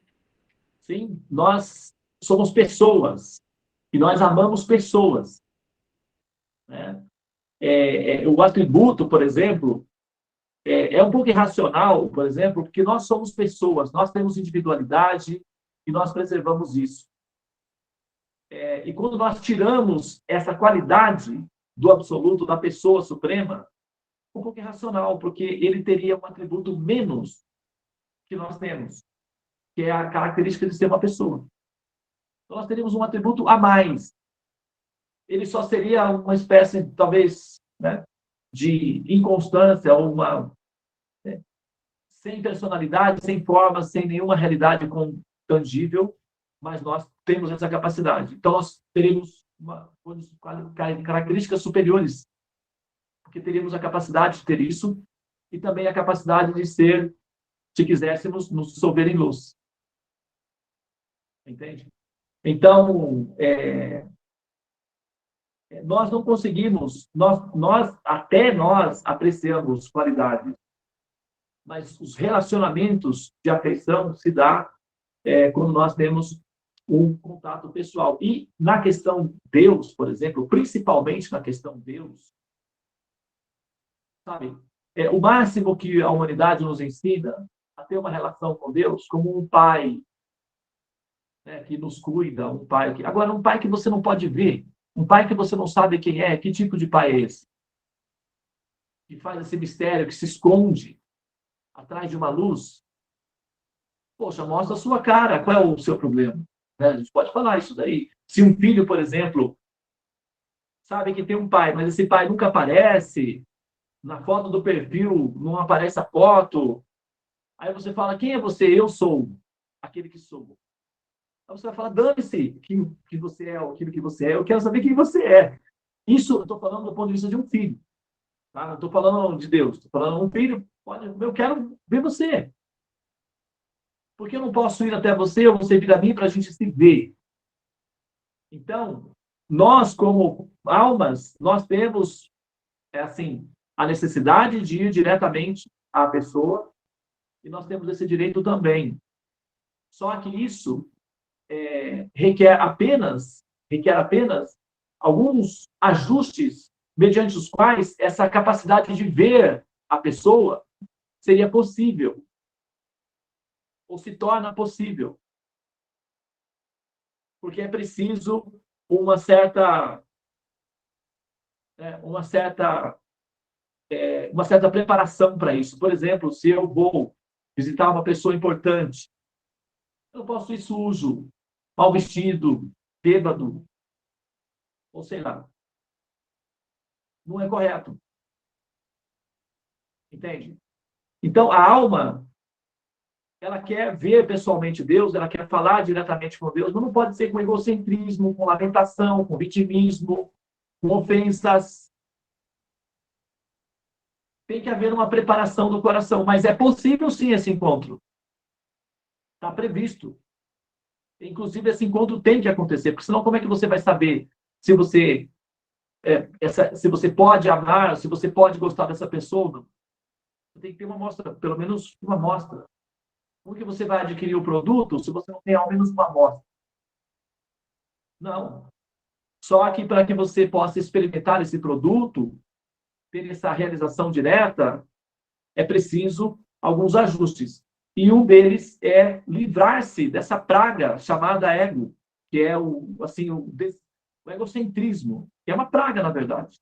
Sim, nós somos pessoas e nós amamos pessoas. Né? O atributo, por exemplo, é um pouco irracional, por exemplo, porque nós somos pessoas, nós temos individualidade e nós preservamos isso. E quando nós tiramos essa qualidade do absoluto, da pessoa suprema, um pouco irracional, porque ele teria um atributo menos que nós temos, que é a característica de ser uma pessoa. Então, nós teríamos um atributo a mais. Ele só seria uma espécie, talvez, né, de inconstância, sem personalidade, sem forma, sem nenhuma realidade tangível, mas nós temos essa capacidade. Então, nós teríamos características superiores, porque teríamos a capacidade de ter isso e também a capacidade de ser, se quiséssemos, nos dissolver em luz. Entende? Então, nós não conseguimos, até nós apreciamos qualidades, mas os relacionamentos de afeição se dá quando nós temos um contato pessoal. E na questão Deus, por exemplo, principalmente na questão Deus, sabe, o máximo que a humanidade nos ensina a ter uma relação com Deus como um pai, né, que nos cuida, um pai que... Agora, um pai que você não pode ver, um pai que você não sabe quem é, que tipo de pai é esse? Que faz esse mistério, que se esconde atrás de uma luz. Poxa, mostra a sua cara, qual é o seu problema? Né? A gente pode falar isso daí. Se um filho, por exemplo, sabe que tem um pai, mas esse pai nunca aparece, na foto do perfil não aparece a foto, aí você fala, quem é você? Eu sou aquele que sou. Aí você vai falar, dane-se que você é aquilo que você é, eu quero saber quem você é. Isso eu estou falando do ponto de vista de um filho. Tá? Não estou falando de Deus, estou falando de um filho, eu quero ver você. Porque eu não posso ir até você ou você vir a mim para a gente se ver. Então, nós como almas, nós temos a necessidade de ir diretamente à pessoa e nós temos esse direito também. Só que isso requer apenas alguns ajustes mediante os quais essa capacidade de ver a pessoa seria possível ou se torna possível. Porque é preciso uma certa preparação para isso. Por exemplo, se eu vou visitar uma pessoa importante, eu não posso ir sujo, mal vestido, bêbado, ou sei lá. Não é correto. Entende? Então, a alma, ela quer ver pessoalmente Deus, ela quer falar diretamente com Deus, mas não pode ser com egocentrismo, com lamentação, com vitimismo, com ofensas. Tem que haver uma preparação do coração, mas é possível sim esse encontro. Está previsto. Inclusive, esse encontro tem que acontecer, porque senão como é que você vai saber se você pode amar, se você pode gostar dessa pessoa? Você tem que ter uma amostra, pelo menos uma amostra. Como que você vai adquirir o produto se você não tem ao menos uma amostra? Não. Só que para que você possa experimentar esse produto, ter essa realização direta, é preciso alguns ajustes. E um deles é livrar-se dessa praga chamada ego, que é o egocentrismo, que é uma praga, na verdade.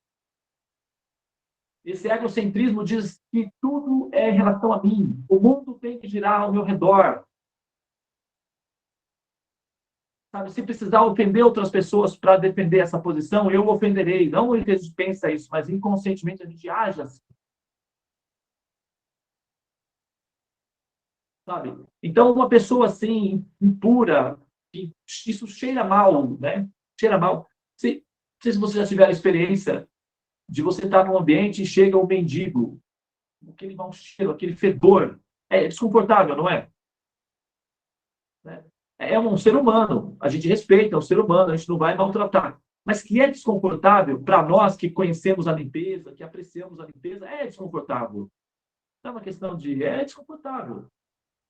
Esse egocentrismo diz que tudo é em relação a mim. O mundo tem que girar ao meu redor. Sabe, se precisar ofender outras pessoas para defender essa posição, eu ofenderei. Não que a gente pensa isso, mas inconscientemente a gente age assim. Sabe? Então, uma pessoa assim, impura, isso cheira mal, né? Cheira mal. Não sei se você já tiver a experiência de você estar num ambiente e chega um mendigo, aquele mau cheiro, aquele fedor. É desconfortável, não é? É um ser humano, a gente respeita o ser humano, a gente não vai maltratar. Mas que é desconfortável para nós que conhecemos a limpeza, que apreciamos a limpeza, é desconfortável. Não é uma questão de... é desconfortável.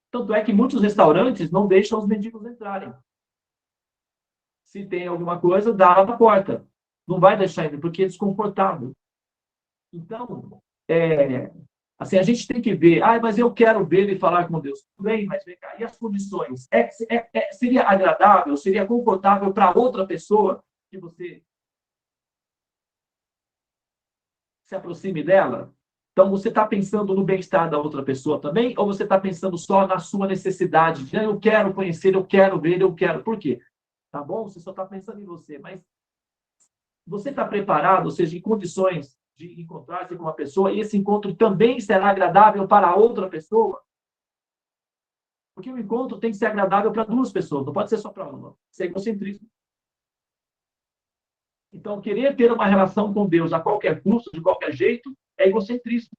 Tanto é que muitos restaurantes não deixam os mendigos entrarem. Se tem alguma coisa, dá lá na porta. Não vai deixar entrar, porque é desconfortável. Então, a gente tem que ver, mas eu quero ver ele falar com Deus. Tudo bem, mas vem cá, e as condições? Seria agradável, seria confortável para outra pessoa que você se aproxime dela? Então, você está pensando no bem-estar da outra pessoa também? Ou você está pensando só na sua necessidade? Eu quero conhecer, eu quero ver, eu quero. Por quê? Tá bom? Você só está pensando em você, mas você está preparado, ou seja, em condições de encontrar-se com uma pessoa, e esse encontro também será agradável para a outra pessoa? Porque o encontro tem que ser agradável para duas pessoas, não pode ser só para uma. Isso é egocentrismo. Então, querer ter uma relação com Deus a qualquer custo, de qualquer jeito, é egocentrismo,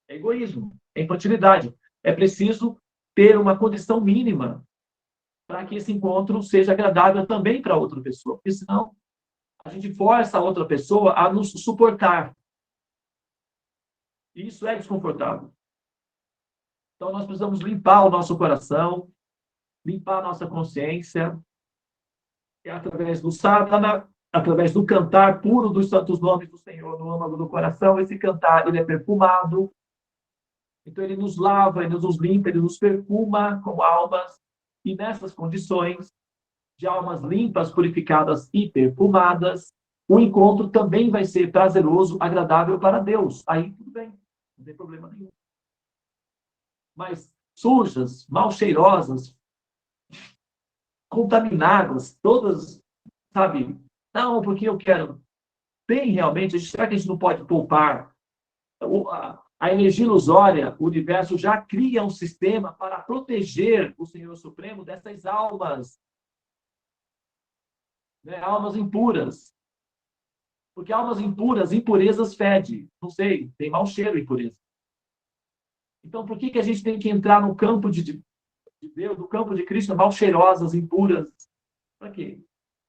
é egoísmo, é infantilidade. É preciso ter uma condição mínima para que esse encontro seja agradável também para outra pessoa, porque senão a gente força a outra pessoa a nos suportar. E isso é desconfortável. Então, nós precisamos limpar o nosso coração, limpar a nossa consciência, e através do sadhana, através do cantar puro dos santos nomes do Senhor no âmago do coração. Esse cantar, ele é perfumado. Então, ele nos lava, ele nos limpa, ele nos perfuma como almas. E nessas condições de almas limpas, purificadas e perfumadas, o encontro também vai ser prazeroso, agradável para Deus. Aí, tudo bem, não tem problema nenhum. Mas sujas, mal cheirosas, contaminadas, todas, sabe? Não, porque eu quero. Tem realmente, será que a gente não pode poupar? A energia ilusória, o universo já cria um sistema para proteger o Senhor Supremo dessas almas, né? Almas impuras. Porque almas impuras, impurezas fede. Não sei, tem mau cheiro impureza. Então, por que a gente tem que entrar no campo de Deus, no campo de Cristo, mal cheirosas, impuras? Para quê?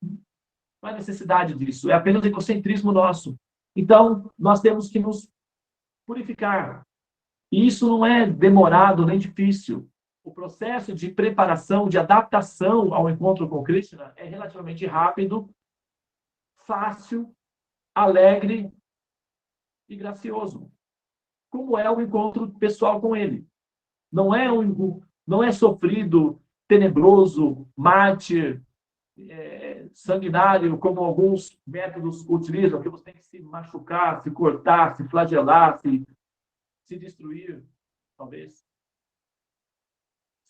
Não há necessidade disso. É apenas egocentrismo nosso. Então, nós temos que nos purificar. E isso não é demorado nem difícil. O processo de preparação, de adaptação ao encontro com Krishna é relativamente rápido, fácil, alegre e gracioso. Como é o encontro pessoal com ele. Não é sofrido, tenebroso, mártir, sanguinário, como alguns métodos utilizam, que você tem que se machucar, se cortar, se flagelar, se destruir, talvez.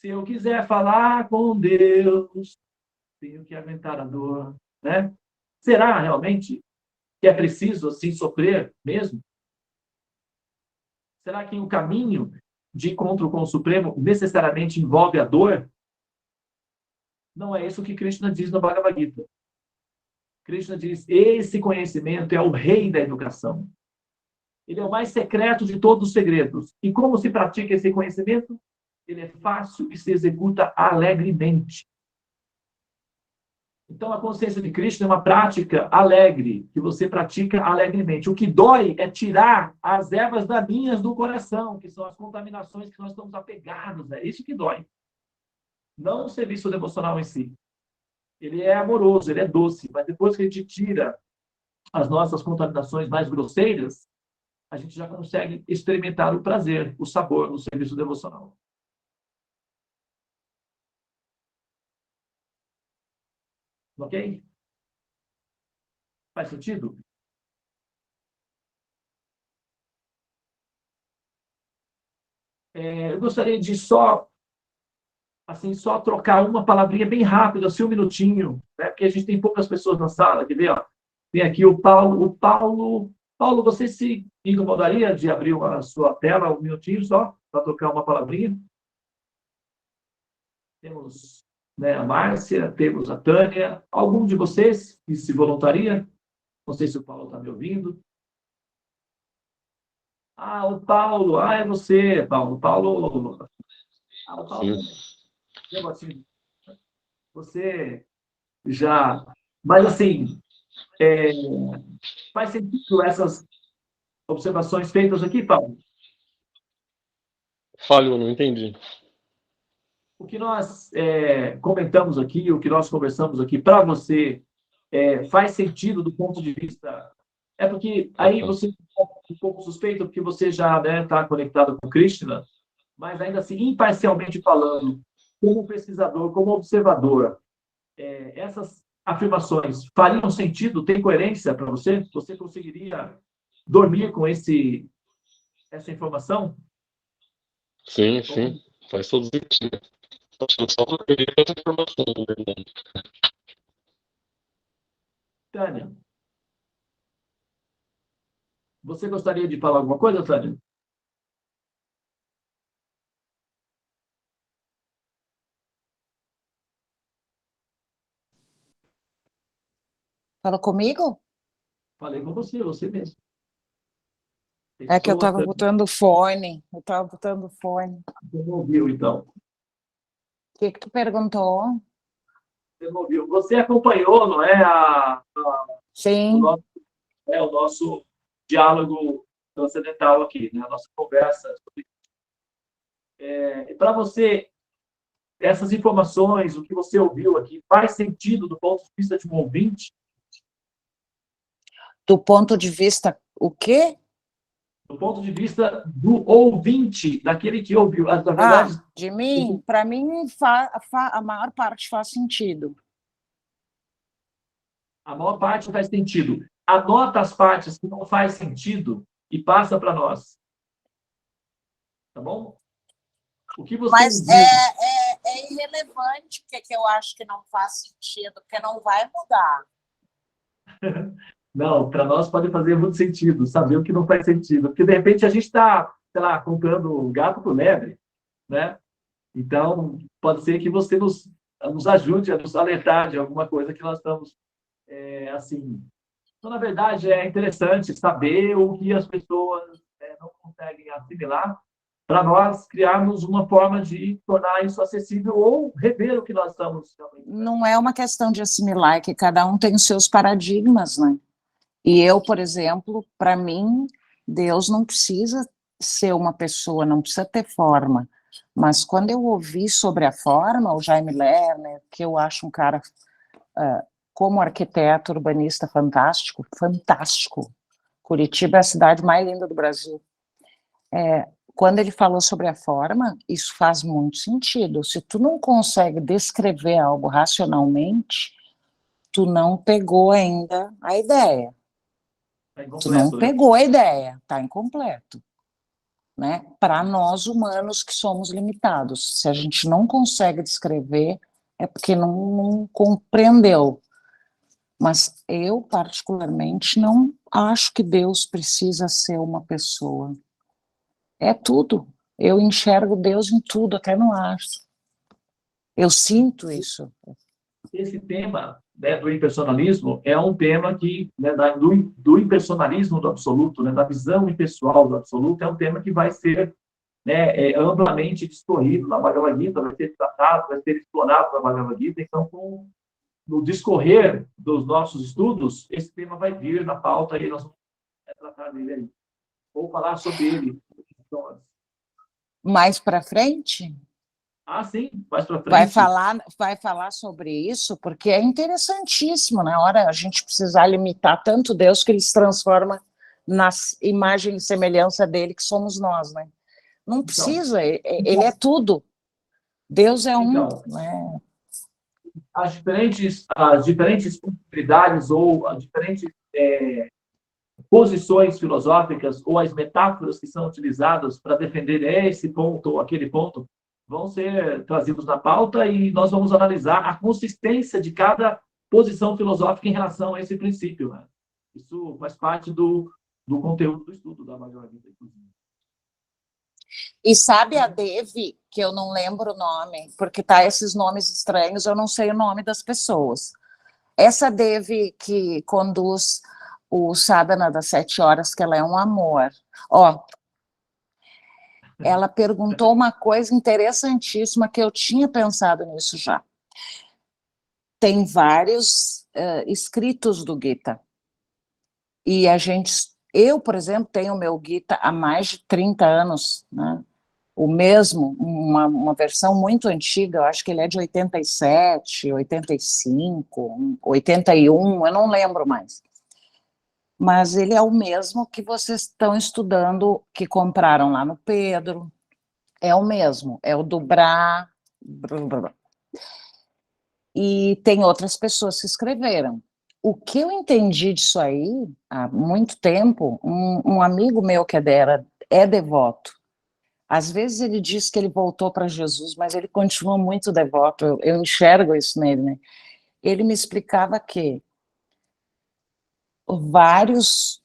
Se eu quiser falar com Deus, tenho que aguentar a dor, né? Será realmente que é preciso assim sofrer mesmo? Será que o caminho de encontro com o Supremo necessariamente envolve a dor? Não é isso que Krishna diz no Bhagavad Gita. Krishna diz, esse conhecimento é o rei da educação. Ele é o mais secreto de todos os segredos. E como se pratica esse conhecimento? Ele é fácil e se executa alegremente. Então, a consciência de Krishna é uma prática alegre, que você pratica alegremente. O que dói é tirar as ervas daninhas do coração, que são as contaminações que nós estamos apegados. É isso que dói. Não o serviço devocional em si. Ele é amoroso, ele é doce, mas depois que a gente tira as nossas contaminações mais grosseiras, a gente já consegue experimentar o prazer, o sabor do serviço devocional. Ok? Faz sentido? Eu gostaria de só trocar uma palavrinha bem rápido, assim, um minutinho, né? Porque a gente tem poucas pessoas na sala, quer ver? Ó? Tem aqui o Paulo. Paulo, você se incomodaria de abrir a sua tela um minutinho só, para trocar uma palavrinha? Temos, né, a Márcia, temos a Tânia. Algum de vocês que se voluntaria? Não sei se o Paulo está me ouvindo. Ah, o Paulo. Ah, é você, Paulo. Paulo. Ah, o Paulo. Você já... Mas, assim, faz sentido essas observações feitas aqui, Paulo? Falhou, não entendi. O que nós comentamos aqui, o que nós conversamos aqui, para você, faz sentido do ponto de vista... É porque aí você é um pouco suspeito, porque você já está conectado com Krishna, mas ainda assim, imparcialmente falando, como pesquisador, como observador, essas afirmações fariam sentido, tem coerência para você? Você conseguiria dormir com essa informação? Sim, sim. Faz todo sentido. Eu só não peguei essa informação, na verdade. Tânia, você gostaria de falar alguma coisa, Tânia? Fala comigo? Falei com você mesmo. É que eu estava Tânia. botando fone. Você não ouviu, então. O que tu perguntou? Você não ouviu. Você acompanhou, não é, o Sim, nosso, o nosso diálogo transcendental aqui, né? A nossa conversa. Para você, essas informações, o que você ouviu aqui, faz sentido do ponto de vista de um ouvinte? do ponto de vista o quê? Do ponto de vista do ouvinte, daquele que ouviu. Na verdade, De mim? Para mim, a maior parte faz sentido. a maior parte faz sentido. Anota as partes que não faz sentido e passa para nós. Tá bom? O que você Mas ouviu? é irrelevante o que eu acho que não faz sentido, porque não vai mudar. Não, para nós pode fazer muito sentido, saber o que não faz sentido. Porque, de repente, a gente está, sei lá, comprando gato por lebre, né? Então, pode ser que você nos ajude a nos alertar de alguma coisa que nós estamos, assim... Então, na verdade, é interessante saber o que as pessoas não conseguem assimilar para nós criarmos uma forma de tornar isso acessível ou rever o que nós estamos realmente. Não é uma questão de assimilar, é que cada um tem os seus paradigmas, né? E eu, por exemplo, para mim, Deus não precisa ser uma pessoa, não precisa ter forma. Mas quando eu ouvi sobre a forma, o Jaime Lerner, que eu acho um cara, como arquiteto urbanista fantástico, fantástico. Curitiba é a cidade mais linda do Brasil. Quando ele falou sobre a forma, isso faz muito sentido. Se tu não consegue descrever algo racionalmente, tu não pegou ainda a ideia. Tu não pegou a ideia, está incompleto. Né? Para nós humanos que somos limitados, se a gente não consegue descrever, é porque não compreendeu. Mas eu, particularmente, não acho que Deus precisa ser uma pessoa. É tudo. Eu enxergo Deus em tudo, até no ar. Eu sinto isso. Esse tema, né, do impersonalismo é um tema que, né, do impersonalismo do absoluto, né, da visão impessoal do absoluto, é um tema que vai ser, né, amplamente discorrido na Bhagavad Gita, vai ser tratado, vai ser explorado na Bhagavad Gita. Então, no discorrer dos nossos estudos, esse tema vai vir na pauta e nós vamos tratar dele aí. Ou falar sobre ele. Mais para frente? Sim, mais para frente. Vai falar sobre isso, porque é interessantíssimo, na hora a gente precisar limitar tanto Deus que ele se transforma na imagem e semelhança dele, que somos nós, né? Não precisa, ele é tudo. Deus é um, então, né? As diferentes possibilidades ou as diferentes posições filosóficas ou as metáforas que são utilizadas para defender esse ponto ou aquele ponto vão ser trazidos na pauta e nós vamos analisar a consistência de cada posição filosófica em relação a esse princípio. Né? Isso faz parte do conteúdo do estudo da Bhagavad Gita, inclusive. E sabe a Devi, que eu não lembro o nome, porque tá esses nomes estranhos, eu não sei o nome das pessoas. Essa Devi que conduz o sadhana das 7 horas, que ela é um amor. Ela perguntou uma coisa interessantíssima que eu tinha pensado nisso já. Tem vários escritos do Gita. E eu, por exemplo, tenho o meu Gita há mais de 30 anos, né? O mesmo, uma versão muito antiga, eu acho que ele é de 87, 85, 81, eu não lembro mais. Mas ele é o mesmo que vocês estão estudando, que compraram lá no Pedro. É o mesmo, é o do Bra. E tem outras pessoas que escreveram. O que eu entendi disso aí, há muito tempo, um amigo meu que era é devoto. Às vezes ele diz que ele voltou para Jesus, mas ele continua muito devoto, eu enxergo isso nele, né? Ele me explicava que várias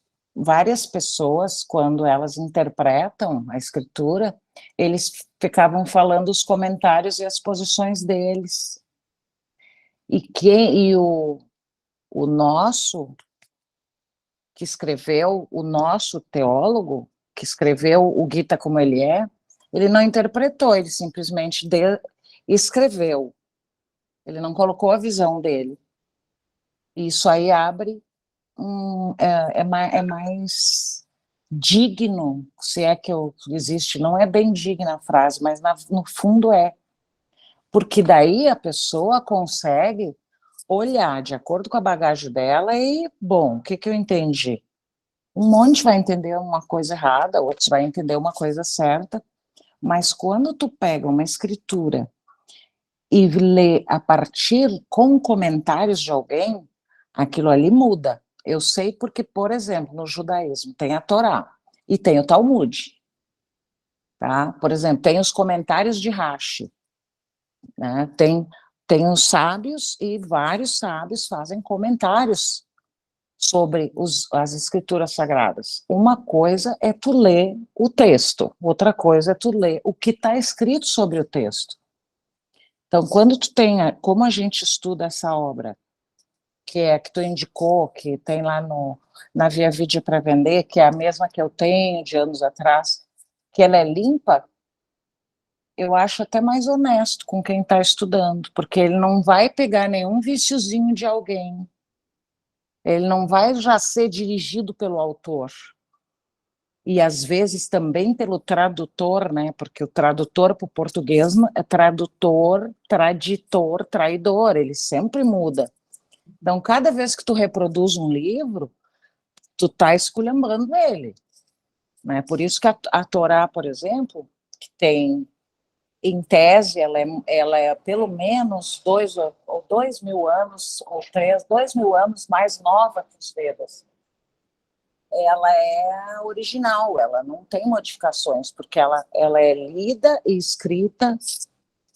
pessoas, quando elas interpretam a escritura, eles ficavam falando os comentários e as posições deles. E o nosso, que escreveu, o nosso teólogo, que escreveu o Gita como ele não interpretou, ele simplesmente escreveu. Ele não colocou a visão dele. Isso aí abre é mais digno, se é que existe, não é bem digna a frase, mas no fundo é. Porque daí a pessoa consegue olhar de acordo com a bagagem dela e, bom, o que eu entendi? Um monte vai entender uma coisa errada, outros vai entender uma coisa certa, mas quando tu pega uma escritura e lê a partir com comentários de alguém, aquilo ali muda. Eu sei porque, por exemplo, no judaísmo tem a Torá e tem o Talmud. Tá? Por exemplo, tem os comentários de Rashi. Né? Tem os sábios e vários sábios fazem comentários sobre as escrituras sagradas. Uma coisa é tu ler o texto, outra coisa é tu ler o que está escrito sobre o texto. Então, quando tu tem, como a gente estuda essa obra, que tu indicou, que tem lá na Via Vídeo para vender, que é a mesma que eu tenho de anos atrás, que ela é limpa, eu acho até mais honesto com quem está estudando, porque ele não vai pegar nenhum viciozinho de alguém, ele não vai já ser dirigido pelo autor, e às vezes também pelo tradutor, né, porque o tradutor para o português é tradutor, traditor, traidor, ele sempre muda. Então, cada vez que tu reproduz um livro, tu tá esculhambando ele, né? Por isso que a Torá, por exemplo, que tem, em tese, ela é pelo menos 2.000 anos, ou 2.000 anos mais nova que os Vedas. Ela é original, ela não tem modificações, porque ela é lida e escrita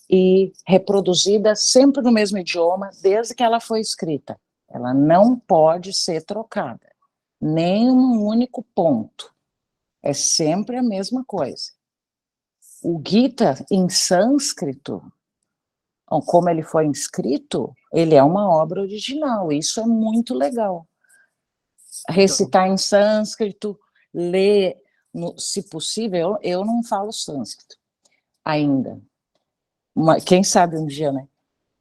e reproduzida sempre no mesmo idioma, desde que ela foi escrita. Ela não pode ser trocada, nem um único ponto. É sempre a mesma coisa. O Gita, em sânscrito, como ele foi escrito, ele é uma obra original. Isso é muito legal. Recitar em sânscrito, ler, se possível, eu não falo sânscrito ainda. Quem sabe um dia, né?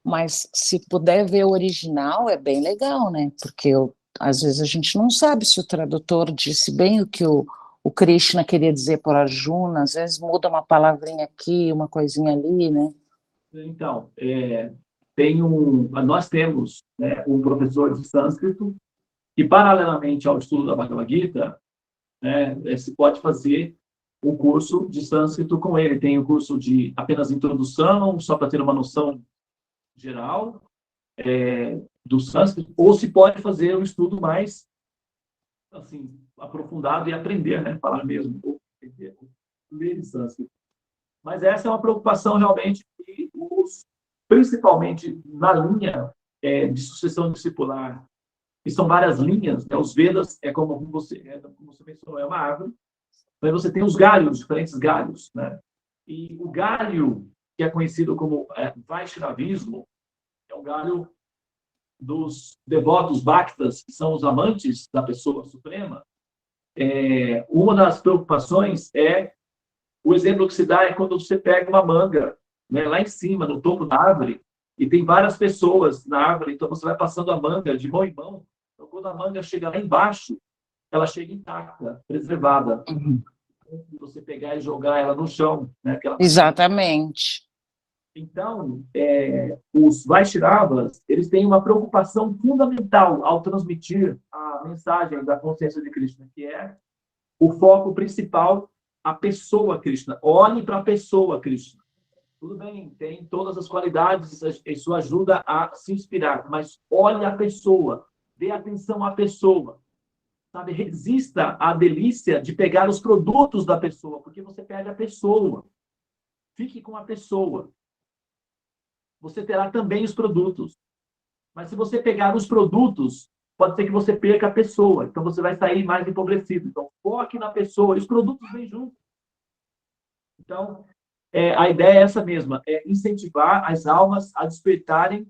Mas se puder ver o original, é bem legal, né? Porque às vezes a gente não sabe se o tradutor disse bem o que o Krishna queria dizer por Arjuna, às vezes muda uma palavrinha aqui, uma coisinha ali, né? Então, nós temos, né, um professor de sânscrito e, paralelamente ao estudo da Bhagavad Gita, né, se pode fazer um curso de sânscrito com ele. Tem o curso de apenas introdução, só para ter uma noção geral do sânscrito, ou se pode fazer um estudo mais assim, aprofundado e aprender, né, falar mesmo, ou ler em sânscrito. Mas essa é uma preocupação realmente que principalmente na linha de sucessão discipular, que são várias linhas, né? Os Vedas como você mencionou, é uma árvore, mas você tem os galhos, diferentes galhos, né? E o galho que é conhecido como Vaishnavismo é o galho dos devotos bhaktas, que são os amantes da pessoa suprema. Uma das preocupações o exemplo que se dá é quando você pega uma manga, né, lá em cima, no topo da árvore, e tem várias pessoas na árvore, então você vai passando a manga de mão em mão. Então, quando a manga chega lá embaixo, ela chega intacta, preservada. Você pegar e jogar ela no chão, né? Exatamente. Então, os Vaishnavas, eles têm uma preocupação fundamental ao transmitir a mensagem da consciência de Krishna, que é o foco principal, a pessoa Krishna. Olhe para a pessoa Krishna. Tudo bem, tem todas as qualidades, isso ajuda a se inspirar, mas olhe a pessoa, dê atenção à pessoa. Sabe, resista à delícia de pegar os produtos da pessoa, porque você perde a pessoa. Fique com a pessoa. Você terá também os produtos. Mas se você pegar os produtos, pode ser que você perca a pessoa. Então, você vai sair mais empobrecido. Então, foque na pessoa. E os produtos vêm juntos. Então, a ideia é essa mesma. É incentivar as almas a despertarem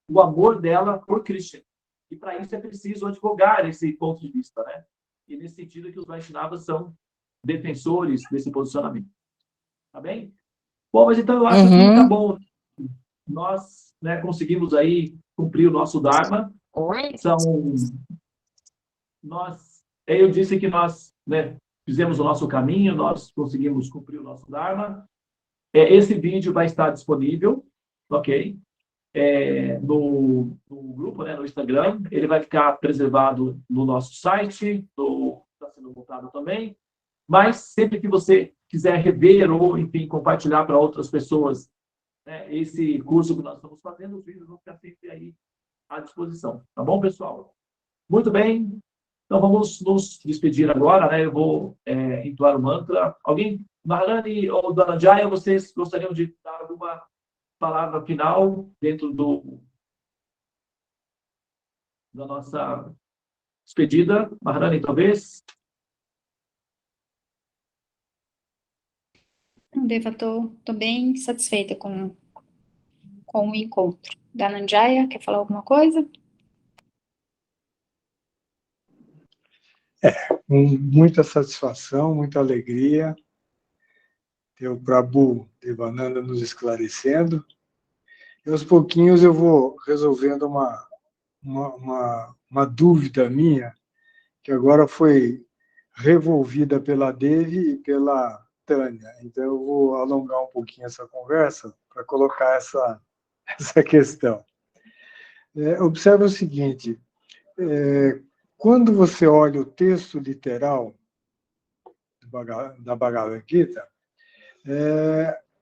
o amor dela por Krishna. E, para isso, é preciso advogar esse ponto de vista, né? E, nesse sentido, que os Vaishnavas são defensores desse posicionamento. Tá bem? Bom, mas então eu acho que tá bom. Nós, né, conseguimos aí cumprir o nosso Dharma. Eu disse que nós, né, fizemos o nosso caminho, nós conseguimos cumprir o nosso Dharma. Esse vídeo vai estar disponível, ok? No grupo, né, no Instagram. Ele vai ficar preservado no nosso site, está sendo montado também. Mas sempre que você quiser rever ou, enfim, compartilhar para outras pessoas, né, esse curso que nós estamos fazendo, os vídeos vão ficar sempre aí à disposição. Tá bom, pessoal? Muito bem. Então, vamos nos despedir agora, né? Eu vou entoar o mantra. Alguém, Maharani ou Dhananjaya, vocês gostariam de dar alguma palavra final dentro da nossa despedida? Maharani, talvez? Deva, estou bem satisfeita com o encontro. Dhananjaya, quer falar alguma coisa? Com muita satisfação, muita alegria ter o Prabhu Devananda nos esclarecendo. E aos pouquinhos eu vou resolvendo uma dúvida minha, que agora foi revolvida pela Devi e pela Tânia. Então eu vou alongar um pouquinho essa conversa para colocar essa questão. Observe o seguinte, quando você olha o texto literal da Bhagavad Gita,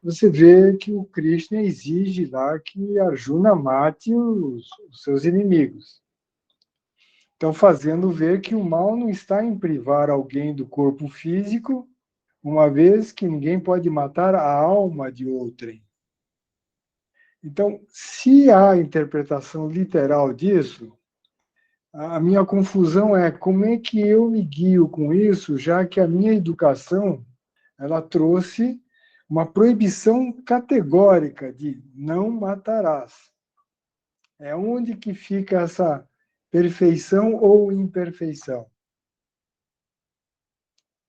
você vê que o Krishna exige lá que Arjuna mate os seus inimigos. Então, fazendo ver que o mal não está em privar alguém do corpo físico, uma vez que ninguém pode matar a alma de outrem. Então, se há interpretação literal disso, a minha confusão é como é que eu me guio com isso, já que a minha educação ela trouxe uma proibição categórica de não matarás. É onde que fica essa perfeição ou imperfeição?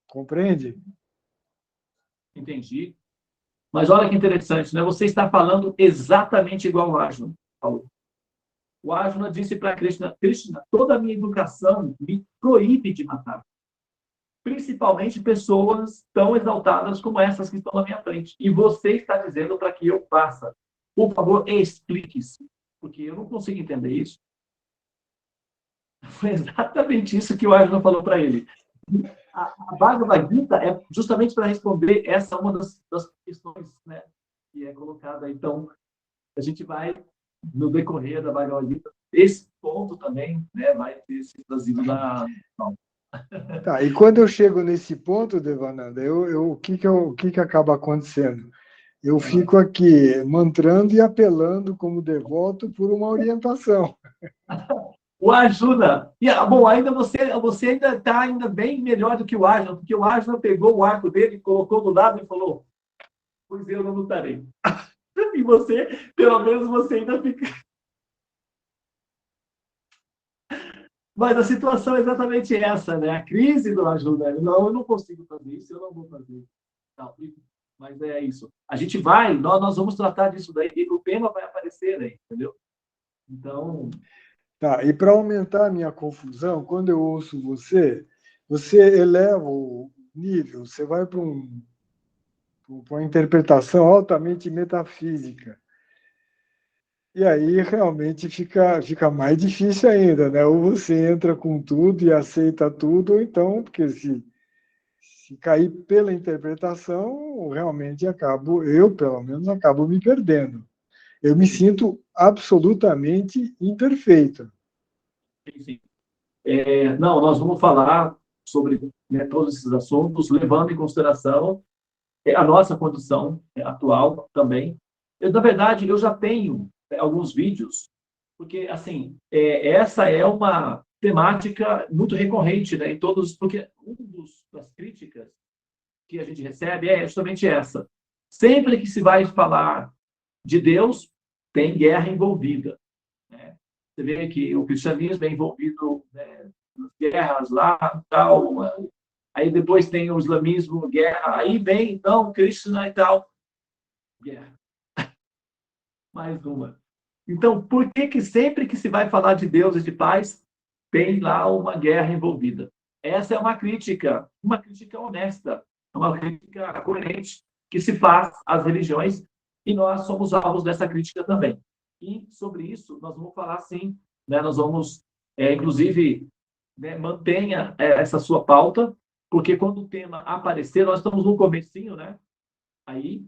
Compreende? Entendi. Mas olha que interessante, né? Você está falando exatamente igual o Arjuna falou. O Arjuna disse para Krishna, toda a minha educação me proíbe de matar. Principalmente pessoas tão exaltadas como essas que estão na minha frente. E você está dizendo para que eu faça. Por favor, explique-se. Porque eu não consigo entender isso. Foi exatamente isso que o Arjuna falou para ele. A Bhagavad Gita é justamente para responder essa uma das questões, né, que é colocada. Então, a gente vai, no decorrer da Bhagavad Gita, esse ponto também, né, vai ter sido trazido na... Tá, e quando eu chego nesse ponto, Devananda, o que acaba acontecendo? Eu fico aqui mantrando e apelando como devoto por uma orientação. O Arjuna, bom, ainda você ainda está ainda bem melhor do que o Arjuna, porque o Arjuna pegou o arco dele, colocou do lado e falou, pois eu não lutarei. E você, pelo menos você ainda fica... Mas a situação é exatamente essa, né? A crise do Arjuna. Não, eu não consigo fazer isso, eu não vou fazer. Não, mas é isso. A gente vai, nós vamos tratar disso daí, e o tema vai aparecer aí, entendeu? Então... Tá, e para aumentar a minha confusão, quando eu ouço você eleva o nível, você vai para uma interpretação altamente metafísica. E aí realmente fica mais difícil ainda, né? Ou você entra com tudo e aceita tudo, ou então, porque se cair pela interpretação, realmente eu pelo menos acabo me perdendo. Eu me sinto absolutamente imperfeito. Sim. Não, nós vamos falar sobre, né, todos esses assuntos, levando em consideração a nossa condição atual também. Na verdade, eu já tenho alguns vídeos, porque, assim, essa é uma temática muito recorrente, né, em todos, porque das críticas que a gente recebe é justamente essa. Sempre que se vai falar de Deus, tem guerra envolvida, né? Você vê que o cristianismo é envolvido, né, nas guerras lá, tal, aí depois tem o islamismo, guerra, aí vem, então, Krishna e tal, guerra. Mais uma. Então, por que sempre que se vai falar de Deus e de paz, tem lá uma guerra envolvida? Essa é uma crítica honesta, uma crítica coerente que se faz às religiões, e nós somos alvos dessa crítica também. E sobre isso nós vamos falar sim, né? Nós vamos, inclusive, né, mantenha essa sua pauta, porque quando o tema aparecer, nós estamos no comecinho, né? Aí,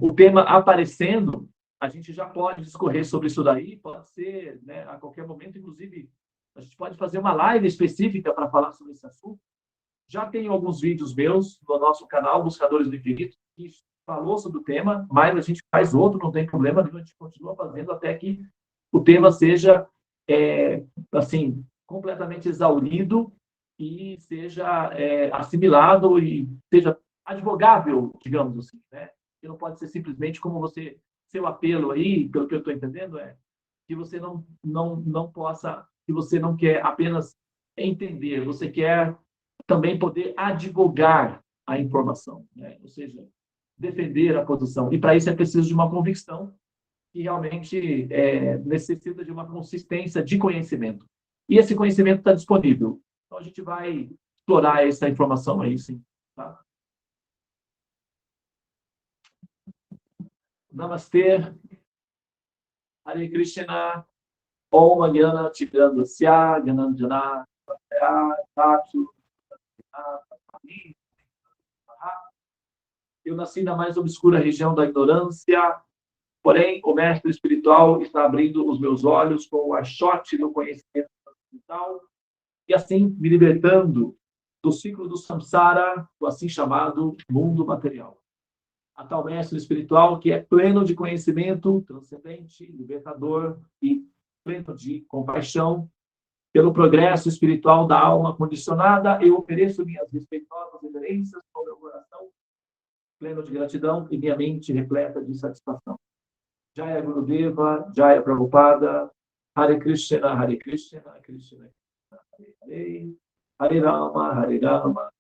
o tema aparecendo, a gente já pode discorrer sobre isso daí, pode ser, né, a qualquer momento, inclusive, a gente pode fazer uma live específica para falar sobre esse assunto. Já tem alguns vídeos meus no nosso canal, Buscadores do Infinito, que falou sobre o tema, mas a gente faz outro, não tem problema, a gente continua fazendo até que o tema seja, assim, completamente exaurido e seja assimilado e seja advogável, digamos assim, né? Que não pode ser simplesmente como você, seu apelo aí, pelo que eu estou entendendo, que você não possa, que você não quer apenas entender, você quer também poder advogar a informação, né? Ou seja, defender a posição. E para isso é preciso de uma convicção que realmente necessita de uma consistência de conhecimento. E esse conhecimento está disponível. Então, a gente vai explorar essa informação aí, sim. Tá? Namastê. Hare Krishna. Om Jnana Tigrandasya Gananjana Tatu. Eu nasci na mais obscura região da ignorância, porém o mestre espiritual está abrindo os meus olhos com o achote do conhecimento espiritual e assim me libertando do ciclo do samsara, o assim chamado mundo material. A tal mestre espiritual que é pleno de conhecimento, transcendente, libertador e pleno de compaixão, pelo progresso espiritual da alma condicionada, eu ofereço minhas respeitosas reverências com meu coração pleno de gratidão e minha mente repleta de satisfação. Jaya Gurudeva, Jaya Prabhupada, Hare Krishna, Krishna Krishna, Hare Hare, Hare Rama, Hare Rama.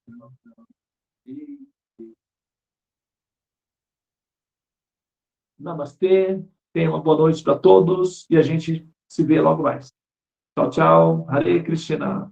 Namastê, tenha uma boa noite para todos e a gente se vê logo mais. Tchau, tchau. Hare Krishna.